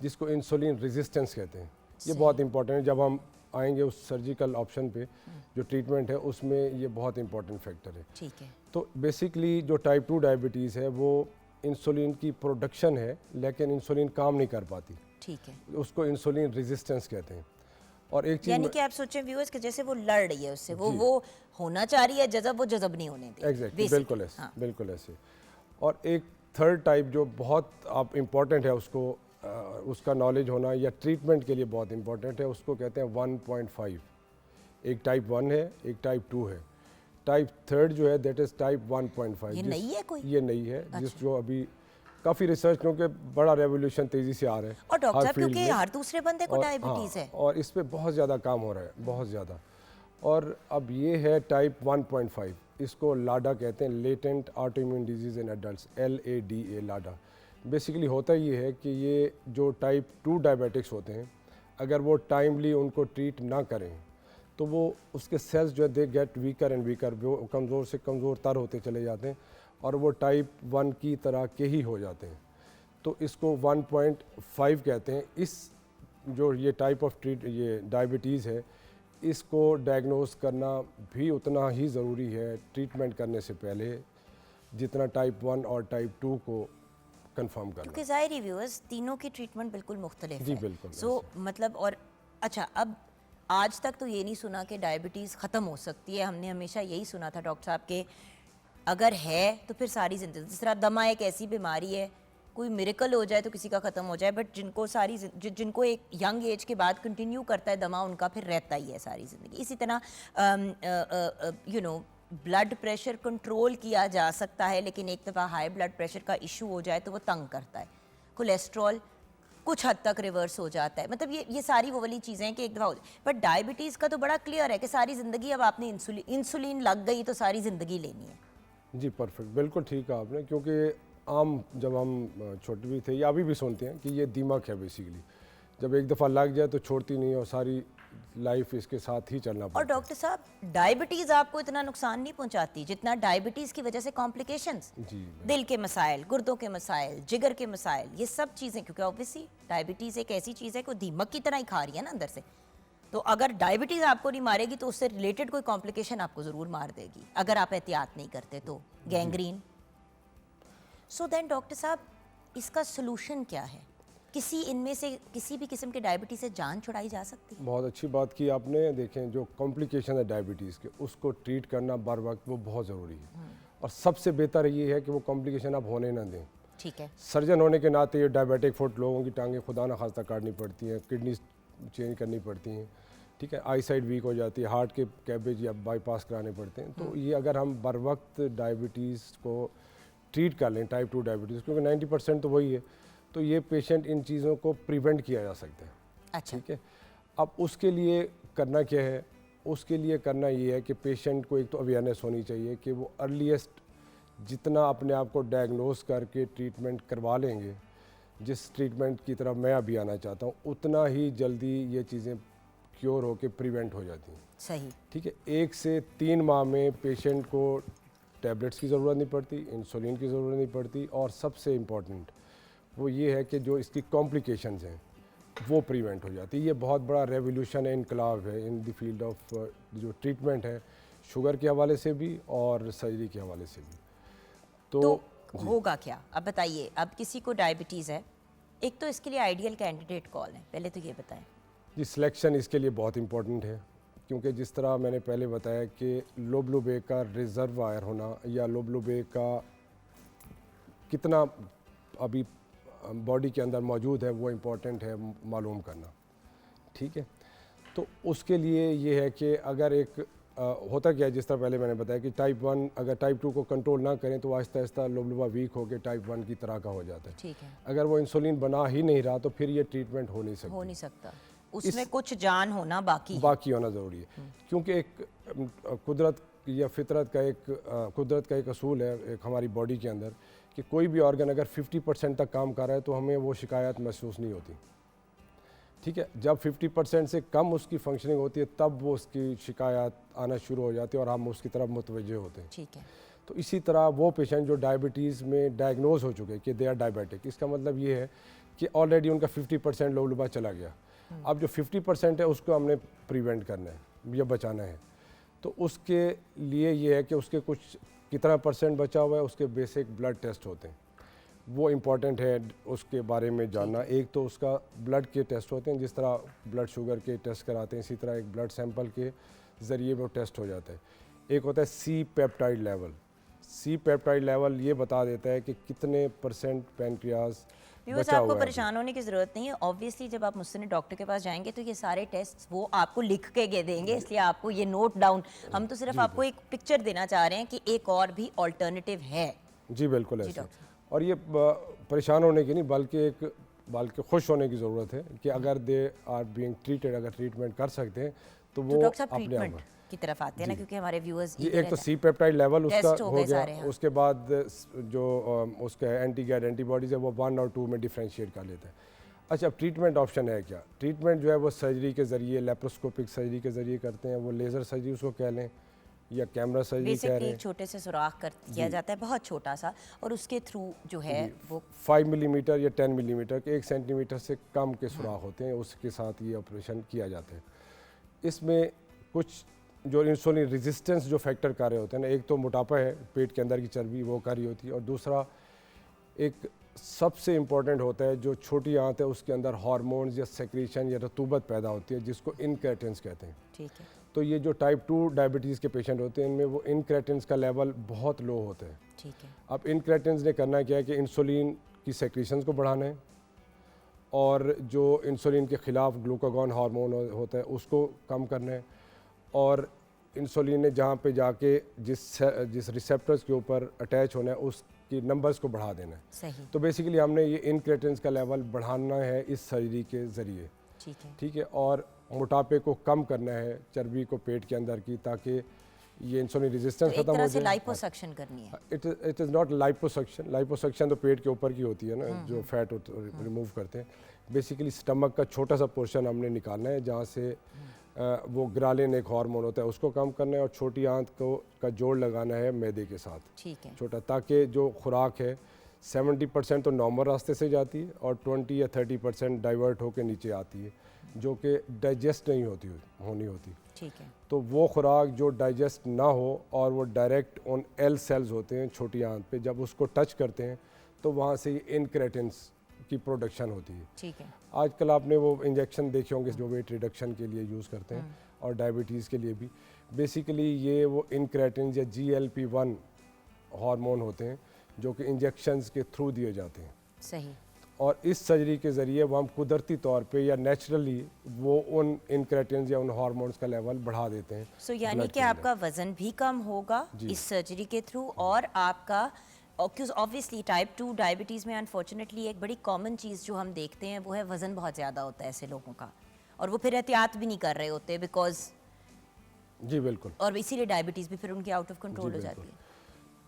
जिसको इंसुलिन रेजिस्टेंस कहते हैं। ये बहुत इंपॉर्टेंट है। जब हम आएंगे उस सर्जिकल ऑप्शन पे, जो ट्रीटमेंट है उसमें ये बहुत इंपॉर्टेंट फैक्टर है। ठीक है। तो बेसिकली जो टाइप 2 डायबिटीज़ है वो इंसुलिन की प्रोडक्शन है, लेकिन इंसुलिन काम नहीं कर पाती, ठीक है। उसको इंसुलिन रेजिस्टेंस कहते हैं। और एक यानी चीज़ कि आप सोचें व्यूअर्स कि जैसे वो लड़ रही है उससे, वो होना चाह रही है जज़ब, वो जज़ब नहीं होने दे। एग्जैक्टली, बिल्कुल ऐसे, बिल्कुल ऐसे। और एक थर्ड टाइप जो बहुत आप इम्पॉर्टेंट है उसको उसका नॉलेज होना या ट्रीटमेंट के लिए बहुत इम्पॉर्टेंट है, उसको कहते हैं 1.5। एक टाइप 1 है, एक टाइप 2 है। टाइप थर्ड जो है दैट इज़ टाइप 1.5। ये नई है कोई? ये नई है, जिस जो अभी काफ़ी रिसर्च, क्योंकि बड़ा रेवोल्यूशन तेज़ी से आ रहा है और डॉक्टर हर साहब फील्ड क्योंकि में। हर दूसरे बंदे को और डायबिटीज है। और इस पे बहुत ज़्यादा काम हो रहा है, बहुत ज़्यादा। और अब ये है टाइप 1.5, इसको लाडा कहते हैं, latent autoimmune disease in adults, LADA, LADA. Basically होता ये है कि ये जो टाइप 2 डायबिटिक्स होते हैं, अगर वो टाइमली उनको ट्रीट ना करें तो वो उसके सेल्स जो है they get weaker and weaker, वो कमज़ोर से कमज़ोर तर होते चले जाते हैं और वो टाइप 1 की तरह के ही हो जाते हैं। तो इसको 1.5 कहते हैं। इस जो ये टाइप ऑफ ये डायबिटीज़ है, इसको डायग्नोस करना भी उतना ही ज़रूरी है ट्रीटमेंट करने से पहले, जितना टाइप 1 और टाइप 2 को कंफर्म करना। क्योंकि ज़ाहिर ही व्यूअर्स तीनों की ट्रीटमेंट बिल्कुल मुख्तलिफ जी है। बिल्कुल। सो मतलब और अच्छा, अब आज तक तो ये नहीं सुना कि डायबिटीज़ ख़त्म हो सकती है। हमने हमेशा यही सुना था डॉक्टर साहब के अगर है तो फिर सारी ज़िंदगी, जिस तरह दमा एक ऐसी बीमारी है, कोई मिरेकल हो जाए तो किसी का ख़त्म हो जाए, बट जिनको जिनको एक यंग एज के बाद कंटिन्यू करता है दमा, उनका फिर रहता ही है सारी ज़िंदगी। इसी तरह ब्लड प्रेशर कंट्रोल किया जा सकता है, लेकिन एक दफ़ा हाई ब्लड प्रेशर का इशू हो जाए तो वो तंग करता है। कोलेस्ट्रॉल कुछ हद तक रिवर्स हो जाता है। मतलब ये सारी वो वाली चीज़ें हैं कि एक दफ़ा हो जाए। बट डायबिटीज़ का तो बड़ा क्लियर है कि सारी ज़िंदगी, अब आपने इंसुलिन लग गई तो सारी ज़िंदगी लेनी है। जी परफेक्ट, बिल्कुल ठीक कहा आपने। क्योंकि आम जब हम छोटे भी थे या अभी भी सुनते हैं कि ये दीमक है बेसिकली, जब एक दफ़ा लग जाए तो छोड़ती नहीं और सारी लाइफ इसके साथ ही चलना और पड़ता है। डॉक्टर साहब डायबिटीज़ आपको इतना नुकसान नहीं पहुंचाती जितना डायबिटीज़ की वजह से कॉम्प्लिकेशंस, जी दिल के मसाइल, गुर्दों के मसाइल, जिगर के मसाइल, ये सब चीज़ें, क्योंकि ऑब्वियसली डायबिटीज़ एक ऐसी चीज़ है कि दीमक की तरह ही खा रही है ना अंदर से। तो अगर डायबिटीज़ आपको नहीं मारेगी तो उससे रिलेटेड कोई कॉम्प्लिकेशन आपको ज़रूर मार देगी अगर आप एहतियात नहीं करते तो, गैंग्रीन। सो देन डॉक्टर साहब इसका सोल्यूशन क्या है? किसी इनमें से किसी भी किस्म के डायबिटीज़ से जान छुड़ाई जा सकती है? बहुत अच्छी बात की आपने। देखें, जो कॉम्प्लिकेशन है डायबिटीज़ के, उसको ट्रीट करना बर वक्त वो बहुत ज़रूरी है। और सबसे बेहतर ये है कि वो कॉम्प्लिकेशन आप होने ना दें। ठीक है। सर्जन होने के नाते ये डायबिटिक फुट लोगों की टांगें खुदा न खास्ता काटनी पड़ती हैं, किडनी चेंज करनी पड़ती हैं, ठीक है, आई साइड वीक हो जाती है, हार्ट के कैबेज या बाईपास कराने पड़ते हैं। तो ये अगर हम बर वक्त डायबिटीज़ को ट्रीट कर लें, टाइप 2 डायबिटीज़, क्योंकि 90% तो वही है, तो ये पेशेंट इन चीज़ों को प्रिवेंट किया जा सकता है। अच्छा। ठीक है। अब उसके लिए करना क्या है? उसके लिए करना ये है कि पेशेंट को एक तो अवेयरनेस होनी चाहिए कि वो अर्लीस्ट जितना अपने आप को डायग्नोस करके ट्रीटमेंट करवा लेंगे, जिस ट्रीटमेंट की तरफ मैं अभी आना चाहता हूँ, उतना ही जल्दी ये चीज़ें क्योर होकर प्रिवेंट हो जाती हैं। सही। ठीक है। 1 से 3 माह में पेशेंट को टैबलेट्स की ज़रूरत नहीं पड़ती, इंसुलिन की ज़रूरत नहीं पड़ती, और सबसे इम्पॉर्टेंट वो ये है कि जो इसकी कॉम्प्लिकेशंस हैं वो प्रिवेंट हो जाती है। ये बहुत बड़ा रेवोल्यूशन है, इनकलाब है इन द फील्ड ऑफ जो ट्रीटमेंट है, शुगर के हवाले से भी और सर्जरी के हवाले से भी। तो होगा क्या अब बताइए? अब किसी को डायबिटीज़ है, एक तो इसके लिए आइडियल कैंडिडेट कौन है, पहले तो ये बताएं। जी, सिलेक्शन इसके लिए बहुत इम्पोर्टेंट है, क्योंकि जिस तरह मैंने पहले बताया कि लोबलोबे का रिजर्वायर होना या लोबलोबे का कितना अभी बॉडी के अंदर मौजूद है वो इम्पोर्टेंट है मालूम करना। ठीक है। तो उसके लिए ये है कि अगर एक होता क्या है, जिस तरह पहले मैंने बताया कि टाइप 1 अगर टाइप 2 को कंट्रोल ना करें तो आहिस्ता आहिस्ता लोबलोबा वीक होकर टाइप 1 की तरह का हो जाता है। ठीक है। अगर वो इंसुलिन बना ही नहीं रहा तो फिर ये ट्रीटमेंट हो नहीं सकता, उसमें कुछ जान होना बाकी होना ज़रूरी है। क्योंकि एक कुदरत या फितरत का एक असूल है एक हमारी बॉडी के अंदर कि कोई भी ऑर्गन अगर 50% तक काम कर रहा है तो हमें वो शिकायत महसूस नहीं होती। ठीक है। जब 50% से कम उसकी फंक्शनिंग होती है तब वो उसकी शिकायत आना शुरू हो जाती है और हम उसकी तरफ मुतवज्जे होते हैं। ठीक है। तो इसी तरह वो पेशेंट जो डायबिटीज़ में डायग्नोज हो चुके कि दे आर डायबिटिक, इसका मतलब ये है कि ऑलरेडी उनका 50% लोबलोबा चला गया, अब जो 50% है उसको हमने प्रिवेंट करना है या बचाना है, तो उसके लिए ये है कि उसके कुछ कितना % बचा हुआ है, उसके बेसिक ब्लड टेस्ट होते हैं, वो इम्पॉर्टेंट है उसके बारे में जानना। एक तो उसका ब्लड के टेस्ट होते हैं, जिस तरह ब्लड शुगर के टेस्ट कराते हैं, इसी तरह एक ब्लड सैंपल के ज़रिए वो टेस्ट हो जाता है। एक होता है C peptide level. C peptide level ये बता देता है कि कितने % पैनक्रियाज व्यूअर्स, बचा आपको हुआ है। परेशान होने की ज़रूरत नहीं है। ऑब्वियसली जब आप मुझसे डॉक्टर के पास जाएंगे तो ये सारे टेस्ट वो आपको लिख के देंगे, इसलिए आपको ये नोट डाउन, हम तो सिर्फ आपको एक पिक्चर देना चाह रहे हैं कि एक और भी ऑल्टरनेटिव है। जी बिल्कुल ऐसे। डॉक्टर। और ये परेशान होने की नहीं, बल्कि खुश होने की ज़रूरत है कि अगर दे आर बीइंग ट्रीटेड, अगर ट्रीटमेंट कर सकते हैं तो वो डॉक्टर साहब अपने ट्रीटमेंट आप की तरफ आते हैं ना, क्योंकि हमारे व्यूअर्स जी। एक तो सी पेप्टाइड लेवल उसका टेस्ट हो हो गए गया, सारे, हाँ। उसके बाद जो उसका एंटीबॉडीज है वो 1 और 2 में डिफ्रेंशिएट कर लेता है। अच्छा, अब ट्रीटमेंट ऑप्शन है क्या? ट्रीटमेंट जो है वो सर्जरी के ज़रिए, लेप्रोस्कोपिक सर्जरी के ज़रिए करते हैं, वो लेज़र सर्जरी उसको कह लें या कैमरा सर्जरी कह बेसिकली रहे एक हैं। छोटे से सुराख किया जाता है, बहुत छोटा सा, और उसके थ्रू जो है वो 5 मिलीमीटर या 10 मिलीमीटर के 1 सेंटीमीटर से कम के सुराख होते हैं, उसके साथ ये ऑपरेशन किया जाता है। इसमें कुछ जो इंसुलिन रेजिस्टेंस जो फैक्टर कर रहे होते हैं ना, एक तो मोटापा है, पेट के अंदर की चर्बी वो कर रही होती है, और दूसरा एक सबसे इम्पॉर्टेंट होता है जो छोटी आंत है उसके अंदर हार्मोन्स या सेक्रीशन या रतूबत पैदा होती है, जिसको इनक्रेटिन्स कहते हैं। ठीक है। तो ये जो टाइप 2 डायबिटीज़ के पेशेंट होते हैं इनमें वो इनक्रेटिन्स का लेवल बहुत लो होता है। ठीक है। अब इनक्रेटिन्स ने करना क्या है कि इंसुलिन की सेक्रीशंस को बढ़ाना है, और जो इंसुलिन के ख़िलाफ़ ग्लूकागॉन हार्मोन होता है उसको कम करना है, और इंसुलिन ने जहाँ पे जाके जिस रिसेप्टर्स के ऊपर अटैच होना है उसकी नंबर्स को बढ़ा देना है। सही। तो बेसिकली हमने ये इनक्रेटिन्स का लेवल बढ़ाना है इस सर्जरी के ज़रिए। ठीक है। ठीक है, और मोटापे को कम करना है, चर्बी को पेट के अंदर की, ताकि ये इंसुलिन रेजिस्टेंस तो एक खत्म हो तरह से जाए। लाइपोसक्शन करनी है। It is not liposuction. Liposuction तो पेट के ऊपर की होती है ना, जो फैट रिमूव करते हैं। बेसिकली स्टमक का छोटा सा पोर्शन हमने निकालना है, जहाँ से वो ग्रालिन एक हार्मोन होता है उसको कम करना है, और छोटी आंत का जोड़ लगाना है मैदे के साथ। ठीक है। छोटा, ताकि जो खुराक है 70% तो नॉर्मल रास्ते से जाती है और 20 या 30% डाइवर्ट होकर नीचे आती है, जो कि डाइजेस्ट नहीं होनी होती। ठीक है। तो वो खुराक जो डाइजेस्ट ना हो और वो डायरेक्ट ऑन एल सेल्स होते हैं छोटी आंत पे, जब उसको टच करते हैं तो वहाँ से इनक्रेटिन्स की प्रोडक्शन होती है। ठीक है। आजकल आपने वो इंजेक्शन देखे होंगे जो वेट रिडक्शन के लिए यूज़ करते हैं, और डायबिटीज़ के लिए भी। बेसिकली ये वो इनक्रेटिन्स या GLP-1 हार्मोन होते हैं जो कि इंजेक्शंस के थ्रू दिए जाते हैं। सही। और इस सर्जरी के ज़रिए वो हम कुदरती तौर पे या नेचुरली वो उन इनक्रेटिन्स या उन हार्मोन्स का लेवल बढ़ा देते हैं। सो यानी blood कि के अंदर। आपका वज़न भी कम होगा इस सर्जरी के थ्रू, और आपका ऑब्वियसली टाइप 2 डायबिटीज़ में अनफॉर्चुनेटली एक बड़ी कॉमन चीज़ जो हम देखते हैं वो है वज़न बहुत ज़्यादा होता है ऐसे लोगों का, और वो फिर एहतियात भी नहीं कर रहे होते बिकॉज, जी बिल्कुल। और इसीलिए डायबिटीज़ भी फिर उनकी आउट ऑफ कंट्रोल हो जाती है।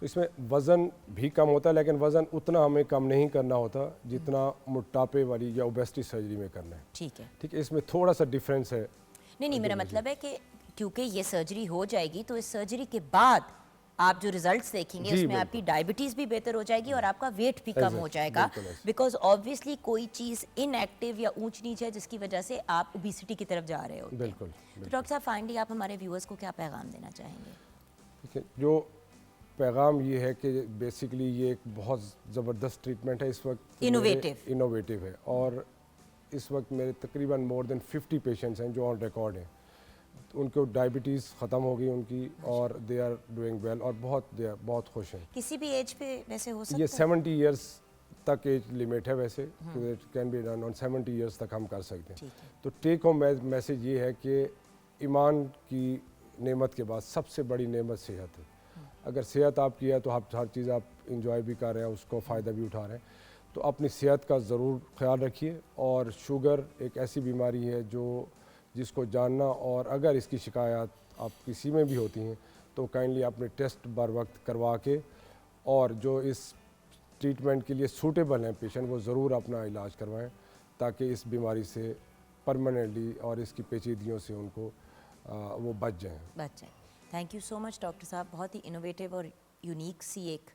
तो इसमें वज़न भी कम होता है, लेकिन वज़न उतना हमें कम नहीं करना होता जितना मोटापे वाली या ओबेसिटी सर्जरी में करना है। ठीक है। ठीक है, इसमें थोड़ा सा डिफरेंस है। नहीं, मेरा मतलब है कि क्योंकि ये सर्जरी हो जाएगी तो इस सर्जरी के बाद आप जो रिजल्ट्स देखेंगे जी, उसमें बिल्कुल। आपकी डायबिटीज़ भी बेहतर हो जाएगी और आपका वेट भी कम हो Exactly, जाएगा, बिल्कुल ऐसे। बिकॉज ऑब्वियसली कोई चीज़ इनएक्टिव या ऊंच नीच है जिसकी वजह से आप ओबेसिटी की तरफ जा रहे होते हैं। बिल्कुल, तो डॉक्टर साहब फाइनली आप हमारे व्यूअर्स को क्या पैगाम देना चाहेंगे? ठीक है, जो पैगाम ये है कि बेसिकली ये एक बहुत ज़बरदस्त ट्रीटमेंट है इस वक्त। इनोवेटिव है, और इस वक्त मेरे तकरीबन मोर देन 50 पेशेंट्स हैं जो ऑन रिकॉर्ड हैं। उनको डायबिटीज़ ख़त्म हो गई उनकी, और दे आर डूइंग वेल, और बहुत खुश हैं। किसी भी एज पे वैसे हो सकता ये है? 70 इयर्स तक एज लिमिट है वैसे, it can be done on 70 years तक हम कर सकते हैं। ठीक है। तो टेक होम मैसेज ये है कि ईमान की नेमत के बाद सबसे बड़ी नेमत सेहत है। अगर सेहत आपकी है तो आप हर चीज़ आप इंजॉय भी कर रहे हैं, उसको फ़ायदा भी उठा रहे हैं। तो अपनी सेहत का ज़रूर ख्याल रखिए। और शुगर एक ऐसी बीमारी है जिसको जानना, और अगर इसकी शिकायत आप किसी में भी होती हैं तो काइंडली अपने टेस्ट बर वक्त करवा के, और जो इस ट्रीटमेंट के लिए सूटेबल हैं पेशेंट वो ज़रूर अपना इलाज करवाएं, ताकि इस बीमारी से परमानेंटली और इसकी पेचीदगियों से उनको वो बच जाएं। Thank you so much doctor साहब, बहुत ही इनोवेटिव और यूनिक सी एक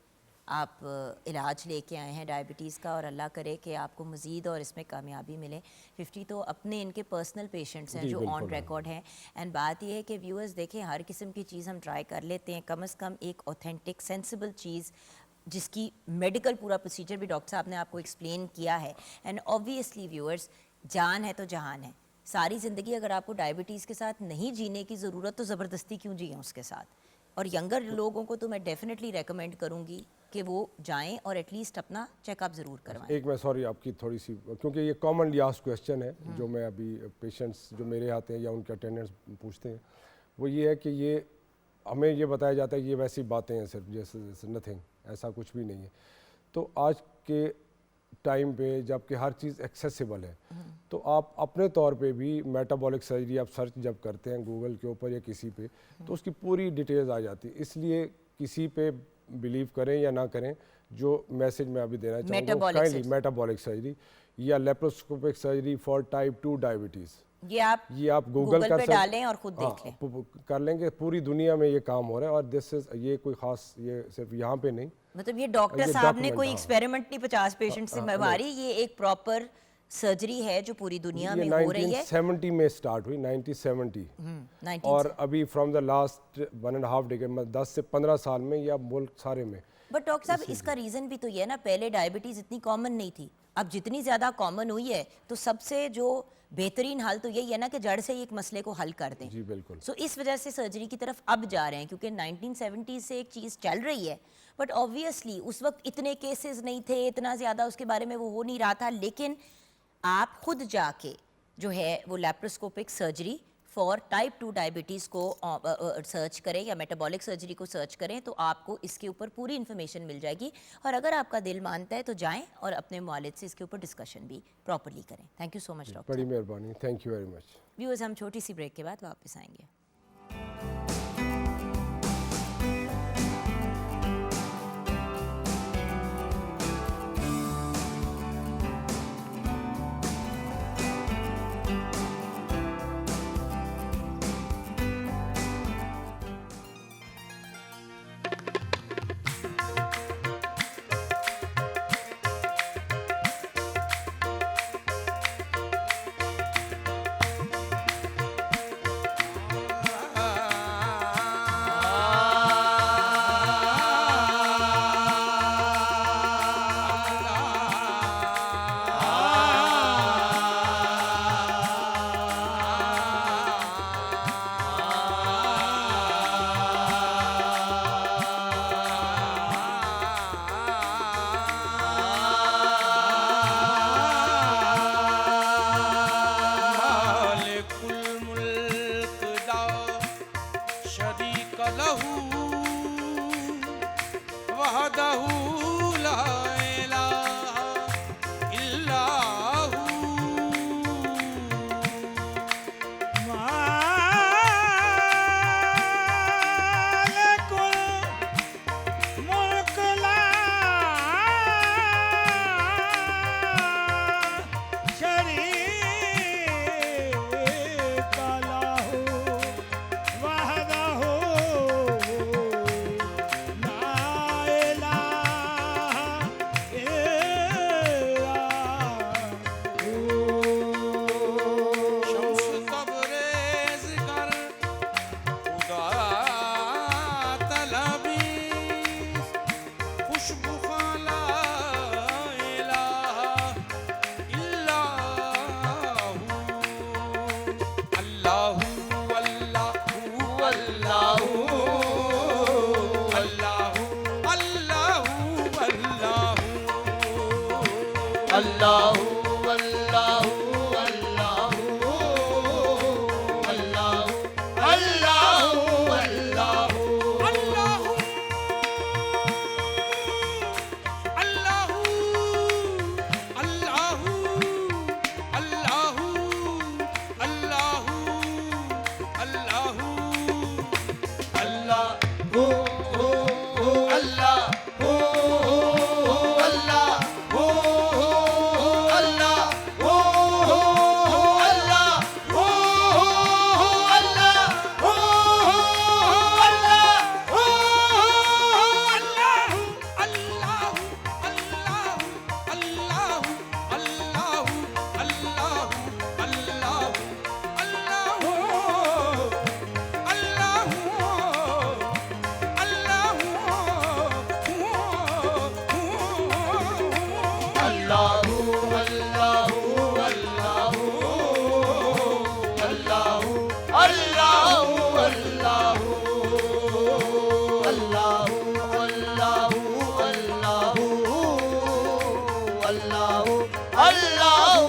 आप इलाज लेके आए हैं डायबिटीज़ का, और अल्लाह करे कि आपको मज़ीद और इसमें कामयाबी मिले। 50 तो अपने इनके पर्सनल पेशेंट्स हैं जी, जो बिल्कुल ऑन है। रिकॉर्ड हैं। एंड बात यह है कि व्यूअर्स देखें, हर किस्म की चीज़ हम ट्राई कर लेते हैं, कम से कम एक ऑथेंटिक सेंसिबल चीज़ जिसकी मेडिकल पूरा प्रोसीजर भी डॉक्टर साहब ने आपको एक्सप्लेन किया है। एंड ऑब्वियसली व्यूअर्स, जान है तो जहान है। सारी ज़िंदगी अगर आपको डायबिटीज़ के साथ नहीं जीने की ज़रूरत, तो ज़बरदस्ती क्यों जिए उसके साथ। और यंगर लोगों को तो मैं डेफिनेटली रेकमेंड करूँगी कि वो जाएं और एटलीस्ट अपना चेकअप ज़रूर करवाएं। एक मैं सॉरी आपकी थोड़ी सी, क्योंकि ये कॉमनली आस्क्ड क्वेश्चन है जो मैं अभी पेशेंट्स जो मेरे आते हैं या उनके अटेंडेंट्स पूछते हैं, वो ये है कि ये हमें ये बताया जाता है कि ये वैसी बातें हैं सिर्फ, जैसे नथिंग, ऐसा कुछ भी नहीं है। तो आज के टाइम पे जबकि हर चीज़ एक्सेसिबल है, तो आप अपने तौर पे भी मेटाबॉलिक सर्जरी आप सर्च जब करते हैं गूगल के ऊपर या किसी पे, तो उसकी पूरी डिटेल्स आ जाती है। इसलिए किसी पे बिलीव करें या ना करें, जो मैसेज मैं अभी देना चाहूँगा, Metabolic kindly surgery। Metabolic surgery या laparoscopic surgery for type 2 diabetes, ये आप गूगल पे डालें और खुद देख लें। कर लेंगे। पूरी दुनिया में ये काम हो रहा है, और दिस इज ये कोई खास, ये सिर्फ यहाँ पे नहीं। मतलब ये डॉक्टर ये साहब ने document, कोई हाँ। एक्सपेरिमेंट नहीं 50 पेशेंट से मारी, ये एक प्रॉपर सर्जरी है जो पूरी दुनिया में ये हो रही है। 1970 में स्टार्ट हुई, 1970, 19 और अभी फ्रॉम द लास्ट 1.5 डेकेड, 10 से 15 साल में या मुल्क सारे में। बट डॉक्टर साहब, इसका रीज़न भी तो ये है ना, पहले डायबिटीज़ इतनी कॉमन नहीं थी, अब जितनी ज़्यादा कॉमन हुई है, तो सबसे जो बेहतरीन हल तो यही है ना कि जड़ से ही एक मसले को हल कर दें। जी बिल्कुल। सो इस वजह से सर्जरी की तरफ अब जा रहे हैं, क्योंकि 1970 से एक चीज़ चल रही है। बट ऑब्वियसली उस वक्त इतने केसेस नहीं थे, इतना ज़्यादा उसके बारे में वो हो नहीं रहा था। लेकिन आप खुद जाके जो है वो laparoscopic surgery for type 2 diabetes को सर्च करें या मेटाबॉलिक सर्जरी को सर्च करें, तो आपको इसके ऊपर पूरी इन्फॉर्मेशन मिल जाएगी। और अगर आपका दिल मानता है तो जाएं और अपने मुआलिज से इसके ऊपर डिस्कशन भी प्रॉपरली करें। Thank you so much doctor. बड़ी मेहरबानी, thank you very much. Viewers, हम छोटी सी ब्रेक के बाद वापस आएंगे। वहदहू ला इलाहा अल्लाहु अल्लाहु अल्लाहु अल्लाहु अल्लाहु अल्लाहु अल्लाहु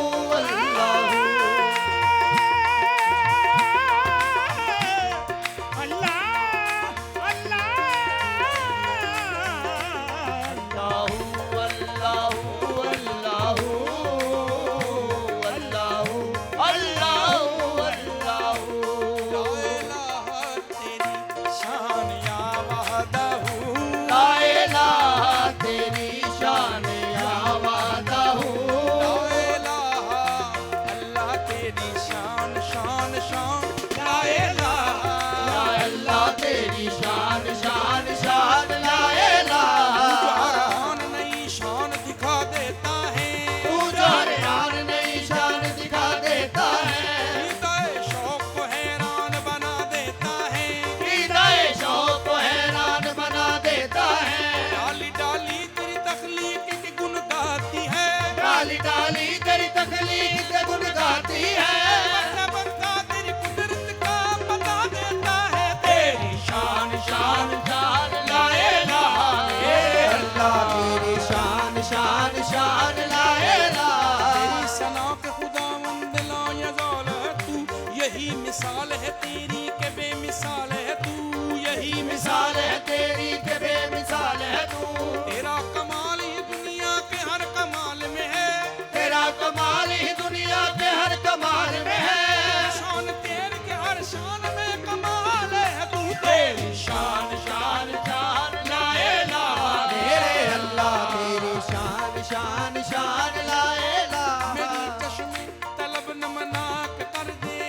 मिसाल है तेरी के बेमिसाल है तू, यही मिसाल है तेरी के बेमिसाल है तू। तेरा कमाल ही दुनिया के हर कमाल में है, तेरा कमाल ही दुनिया के हर कमाल में है। शान तेरे के हर शान में कमाल है तू, तेरी शान शान शान ला इलाहा मेरे अल्लाह तेरी शान शान शान ला इलाहा। मेरी चश्मे तलब नमनाक कर दे,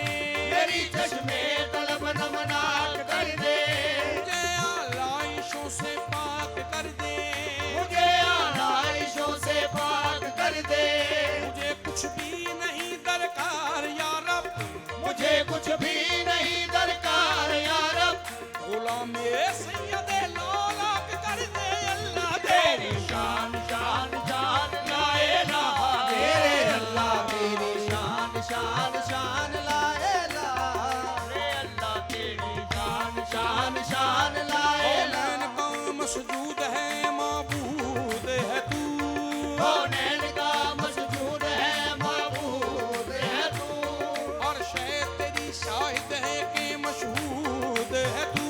मेरी चश्मे तलब नमनाक कर दे। मुझे आलाइशों से पाक कर दे, मुझे आलाइशों से पाक कर दे। मुझे कुछ भी नहीं दरकार या रब, मुझे कुछ भी नहीं दरकार या रब। गुलाम सैयदे लालाक कर दे अल्लाह, तेरी शान शान शान ला इलाहा मेरे अल्लाह तेरी शान शान शान ला इलाहा। रे अल्लाह तेरी शान शान शान ला इलाहा। कौन का मसजूद है माबूद है तू, कौनैन का मसजूद है माबूद है तू। और शय तेरी शाहिद है कि मशहूद है तू,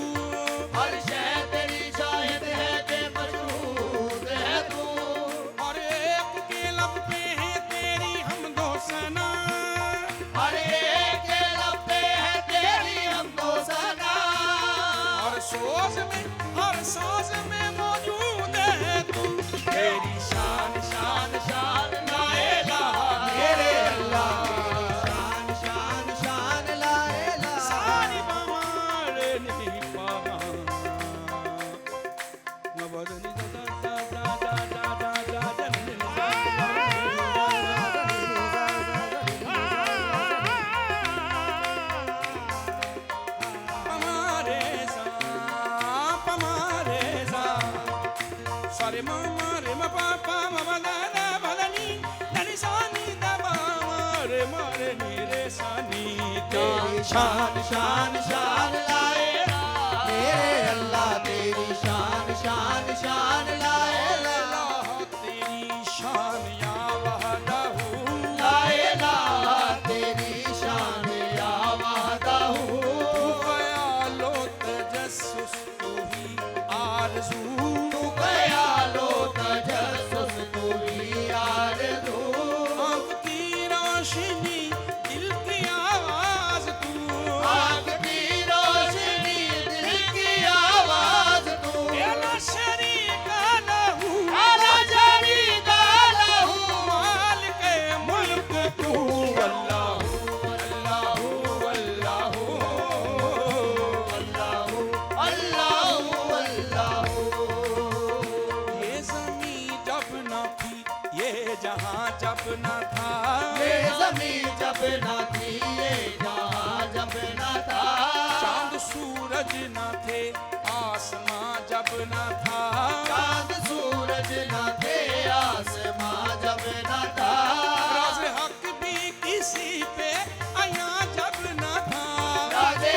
हर शय तेरी शाहिद है कि मशहूद है तू। और एक के लब पे है तेरी हमदो सना, हर एक के लब पे है तेरी हमदो सना। और सोज में हर साज में मौजूद है तू, तेरी शान शान शान ला इलाहा मेरे अल्लाह तेरी शान शान शान ला इलाहा। सारी बमारे नहीं पागा नबदनी दा दा दा दा दा दा दा पमारे सा सारे मारे मा पापा मा दा दा बदनी ननी सानी दा मारे मारे नी रे सानी तेरी शान शान शान ला इलाहा। मेरे अल्लाह तेरी शान शान शान ला इलाहा। तेरी शान या वहदहू ला इलाहा तेरी शान या वहदहू। ख्यालो तजस्सुस तू ही आरज़ू, तू ख्यालो तजस्सुस तू ही आरज़ू। आँख की रोशनी दिल की आवाज़ तू, आँख की रोशनी दिल की आवाज़ तू। अला शरीका लहू अला शरीका लहू मालिके मुल्क तू, अल्लाहू अल्लाहू अल्लाहू अल्लाहू अल्लाहू अल्लाहू। ये ज़मीं जब न थी, ये जहां जब न था, ये ज़मीं जब न थी, ये जहां जब न था। चांद सूरज न थे, आसमां जब न था, चांद सूरज न थे, आसमां जब न था। राज़ हक भी किसी पे आया जब न था, राज़े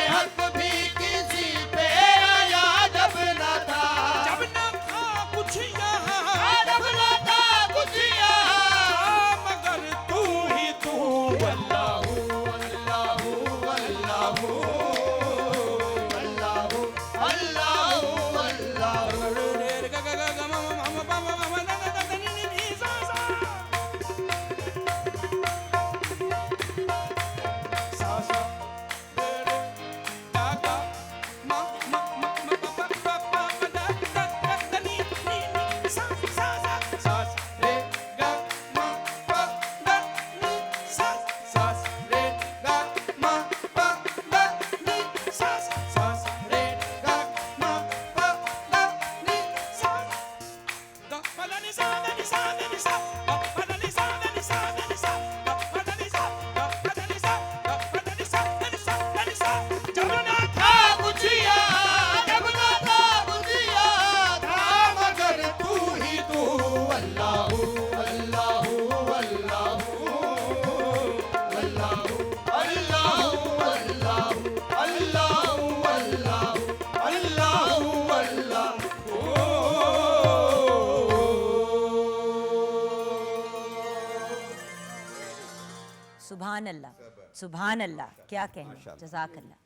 सुभान अल्लाह, क्या कहना, जज़ाकल्लाह।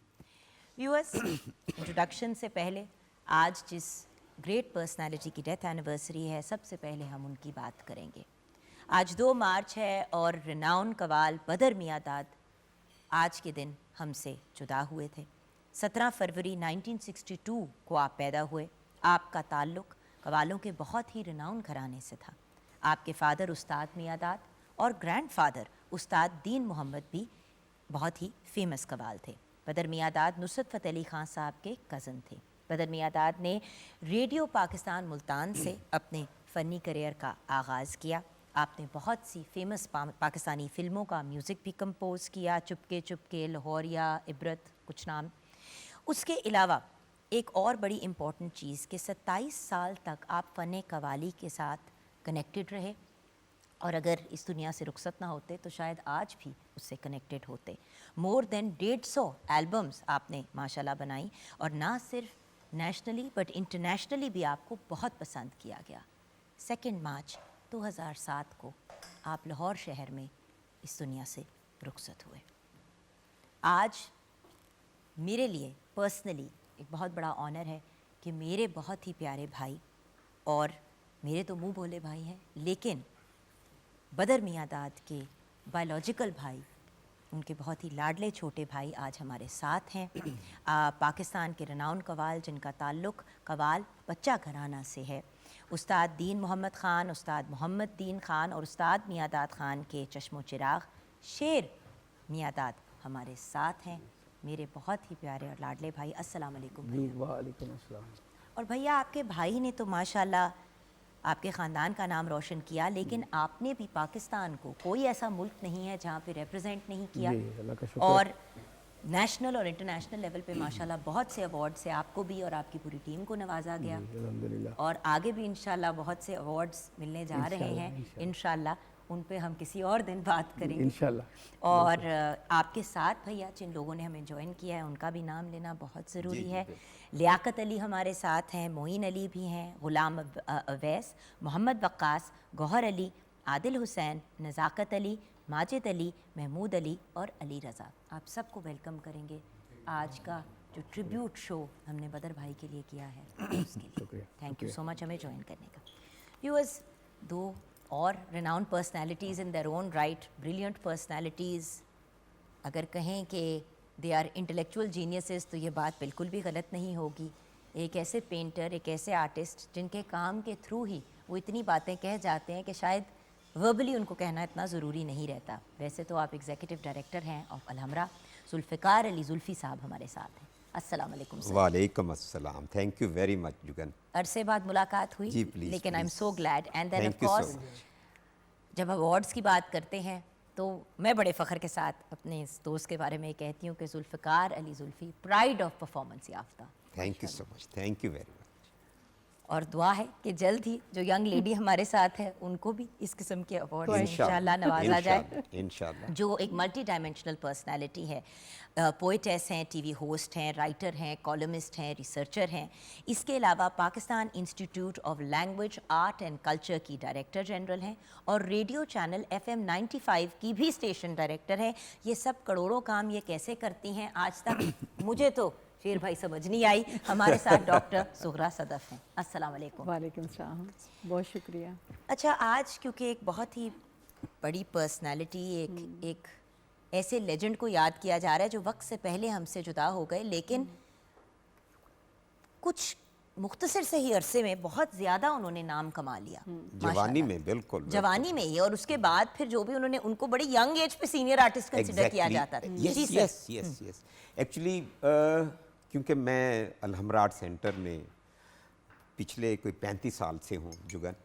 व्यूअर्स, इंट्रोडक्शन से पहले आज जिस ग्रेट पर्सनालिटी की डेथ एनिवर्सरी है, सबसे पहले हम उनकी बात करेंगे। आज 2 मार्च है और रिनाउन कवाल बदर मियां दाद आज के दिन हमसे जुदा हुए थे। 17 फरवरी 1962 को आप पैदा हुए। आपका ताल्लुक़ कवालों के बहुत ही रिनाउन घराने से था। आपके फ़ादर उस्ताद मियां दाद और ग्रैंडफादर उस्ताद दीन मोहम्मद भी बहुत ही फेमस कवाल थे। बदर मियां दाद नुसरत फ़तेह अली ख़ान साहब के कज़न थे। बदर मियां दाद ने रेडियो पाकिस्तान मुल्तान से अपने फ़नी करियर का आगाज़ किया। आपने बहुत सी फेमस पाकिस्तानी फ़िल्मों का म्यूज़िक भी कंपोज़ किया, चुपके चुपके, लाहौरिया, इबरत, कुछ नाम। उसके अलावा एक और बड़ी इम्पॉर्टेंट चीज़ कि 27 साल तक आप फ़न कवाली के साथ कनेक्टेड रहे, और अगर इस दुनिया से रुखसत ना होते तो शायद आज भी उससे कनेक्टेड होते। मोर देन 150 एल्बम्स आपने माशाल्लाह बनाई, और ना सिर्फ नेशनली बट इंटरनेशनली भी आपको बहुत पसंद किया गया। 2 मार्च 2007 को आप लाहौर शहर में इस दुनिया से रुखसत हुए। आज मेरे लिए पर्सनली एक बहुत बड़ा ऑनर है कि मेरे बहुत ही प्यारे भाई, और मेरे तो मुंह बोले भाई हैं, लेकिन बदर मियां दाद के बायोलॉजिकल भाई, उनके बहुत ही लाडले छोटे भाई आज हमारे साथ हैं। पाकिस्तान के रनाउन कवाल जिनका ताल्लुक़ कवाल बच्चा घराना से है, उस्ताद दीन मोहम्मद ख़ान, उस्ताद मोहम्मद दीन ख़ान और उस्ताद मियां दाद ख़ान के चश्मो चिराग शेर मियां दाद हमारे साथ हैं। मेरे बहुत ही प्यारे और लाडले भाई, अस्सलाम वालेकुम भैया। वालेकुम अस्सलाम। और भैया, आपके भाई ने तो माशाल्लाह आपके ख़ानदान का नाम रोशन किया, लेकिन आपने भी पाकिस्तान को, कोई ऐसा मुल्क नहीं है जहाँ पे रिप्रेजेंट नहीं किया, जी, अल्लाह का शुक्र। और नेशनल और इंटरनेशनल लेवल पे माशाल्लाह बहुत से अवार्ड से आपको भी और आपकी पूरी टीम को नवाजा गया, अल्हम्दुलिल्लाह। और आगे भी इंशाल्लाह बहुत से अवार्ड्स मिलने जा रहे हैं। इंशाल्लाह उन पे हम किसी और दिन बात करेंगे इंशाल्लाह। और आपके साथ भैया जिन लोगों ने हमें ज्वाइन किया है उनका भी नाम लेना बहुत ज़रूरी है। लियाकत अली हमारे साथ हैं, मोइन अली भी हैं, ग़ुलाम अवैस, मोहम्मद वक्कास, गौहर अली, आदिल हुसैन, नज़ाकत अली, माजिद अली, महमूद अली और अली रज़ा। आप सबको वेलकम करेंगे आज का जो ट्रिब्यूट शो हमने बदर भाई के लिए किया है उसके लिए। थैंक यू सो मच हमें ज्वाइन करने का। व्यूअर्स, 2 और renowned personalities in their own right, brilliant personalities. अगर कहें कि दे आर इंटेलेक्चुअल जीनियसेस तो ये बात बिल्कुल भी गलत नहीं होगी। एक ऐसे पेंटर, एक ऐसे आर्टिस्ट जिनके काम के थ्रू ही वो इतनी बातें कह जाते हैं कि शायद वर्बली उनको कहना इतना ज़रूरी नहीं रहता। वैसे तो आप एग्जीक्यूटिव डायरेक्टर हैं ऑफ अलहमरा। जुल्फ़िकार अली जुल्फ़ी साहब हमारे साथ हैं। अस्सलाम वालेकुम सर। वालेकुम अस्सलाम। Thank you very much Jugan. अरसे बाद मुलाकात हुई। जी, प्लीज़, लेकिन I am please. So glad. And then of Thank you so course much. जब अवार्ड्स की बात करते हैं तो मैं बड़े फ़ख्र के साथ अपने इस दोस्त के बारे में कहती हूँ कि Zulfiqar Ali Zulfi pride of performance याफ्ता। Thank you so much. Thank you very much. और दुआ है कि जल्द ही जो यंग लेडी हमारे साथ है उनको भी इस किस्म के अवार्ड से इंशाल्लाह नवाजा जाए। इंशाल्लाह। जो एक मल्टी डायमेंशनल पर्सनालिटी है, पोइटेस हैं, टीवी होस्ट हैं, राइटर हैं, कॉलमिस्ट हैं, रिसर्चर हैं। इसके अलावा Pakistan institute of language, art and culture की डायरेक्टर जनरल हैं, और रेडियो चैनल FM 95 की भी स्टेशन डायरेक्टर हैं। ये सब करोड़ों काम ये कैसे करती हैं आज तक मुझे तो शेर भाई समझ नहीं आई। हमारे साथ डॉक्टर सुगरा सदफ हैं। अस्सलाम वालेकुम। वालेकुम सलाम, बहुत शुक्रिया। अच्छा, आज क्योंकि एक बहुत ही बड़ी पर्सनालिटी, एक ऐसे लेजेंड को याद किया जा रहा है जो वक्त से पहले हमसे जुदा हो गए, लेकिन कुछ मुख्तसर से ही अरसे में बहुत ज़्यादा उन्होंने नाम कमा लिया। जवानी में बिल्कुल जवानी में ही, और उसके बाद फिर जो भी उन्होंने, उनको बड़ी यंग एज पे सीनियर आर्टिस्ट कंसिडर किया जाता है। जी sir. Yes yes yes. Actually क्योंकि मैं अलहमरा आर्ट सेंटर में पिछले कोई 35 साल से हूँ जुगन,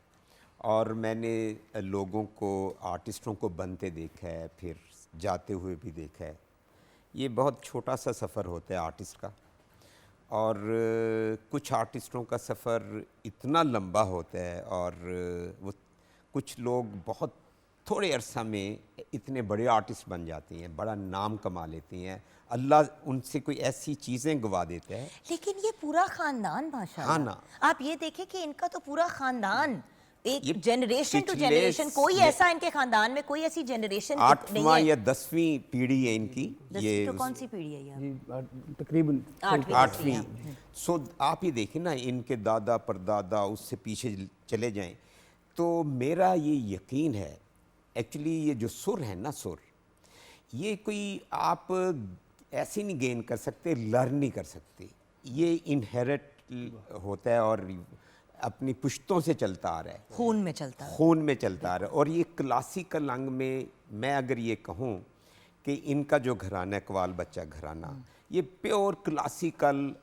और मैंने लोगों को, आर्टिस्टों को बनते देखा है, फिर जाते हुए भी देखा है। ये बहुत छोटा सा सफ़र होता है आर्टिस्ट का, और कुछ आर्टिस्टों का सफ़र इतना लंबा होता है, और वो कुछ लोग बहुत थोड़े अरसा में इतने बड़े आर्टिस्ट बन जाती हैं, बड़ा नाम कमा लेती हैं। अल्लाह उनसे कोई ऐसी चीज़ें गवा देता है। लेकिन ये पूरा ख़ानदान माशाल्लाह, हाँ ना। आप ये देखें कि इनका तो पूरा ख़ानदान एक ये जनरेशन टू पिछले जनरेशन कोई ऐसा इनके खानदान में कोई ऐसी जनरेशन नहीं 8वां है। या 10वीं पीढ़ी है इनकी, ये तो कौन सी पीढ़ी है ये? जी तकरीबन 8वीं। सो आप ही देखिए ना, इनके दादा परदादा उससे पीछे चले जाएं, तो मेरा ये यकीन है एक्चुअली ये जो सुर है ना, सुर ये कोई आप ऐसे नहीं गेन कर सकते, लर्न नहीं कर सकते, ये इनहेरिट होता है और अपनी पुश्तों से चलता आ रहा है, खून में चलता है। खून में चलता आ रहा है। और ये क्लासिकल अंग में मैं अगर ये कहूँ कि इनका जो घराना है, कवाल बच्चा घराना, ये प्योर क्लासिकल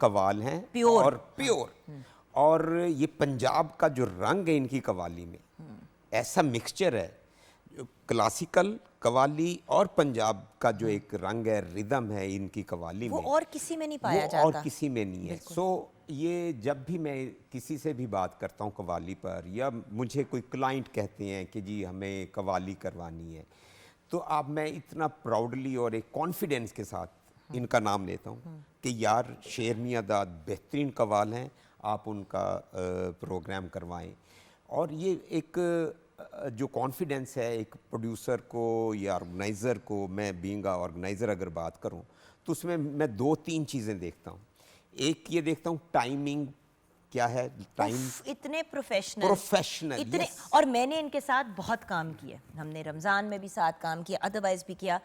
कवाल हैं, प्योर। और प्योर। और ये पंजाब का जो रंग है इनकी कवाली में, ऐसा मिक्सचर है, जो क्लासिकल कवाली और पंजाब का जो एक रंग है, रिदम है इनकी कवाली वो में, और किसी में नहीं पाया वो जाता। और किसी में नहीं है। सो ये जब भी मैं किसी से भी बात करता हूँ कवाली पर, या मुझे कोई क्लाइंट कहते हैं कि जी हमें कवाली करवानी है, तो अब मैं इतना प्राउडली और एक कॉन्फिडेंस के साथ इनका नाम लेता हूँ कि यार शेर मियां दाद बेहतरीन कवाल हैं, आप उनका प्रोग्राम करवाएं। और ये एक जो कॉन्फिडेंस है एक प्रोड्यूसर को या ऑर्गेनाइज़र को, मैं बीइंग ऑर्गेनाइज़र अगर बात करूं, तो उसमें मैं 2-3 चीज़ें देखता हूं। एक ये देखता हूं टाइमिंग क्या है, टाइम इतने प्रोफेशनल इतने, और मैंने इनके साथ बहुत काम किया, हमने रमज़ान में भी साथ काम किया, अदरवाइज भी किया,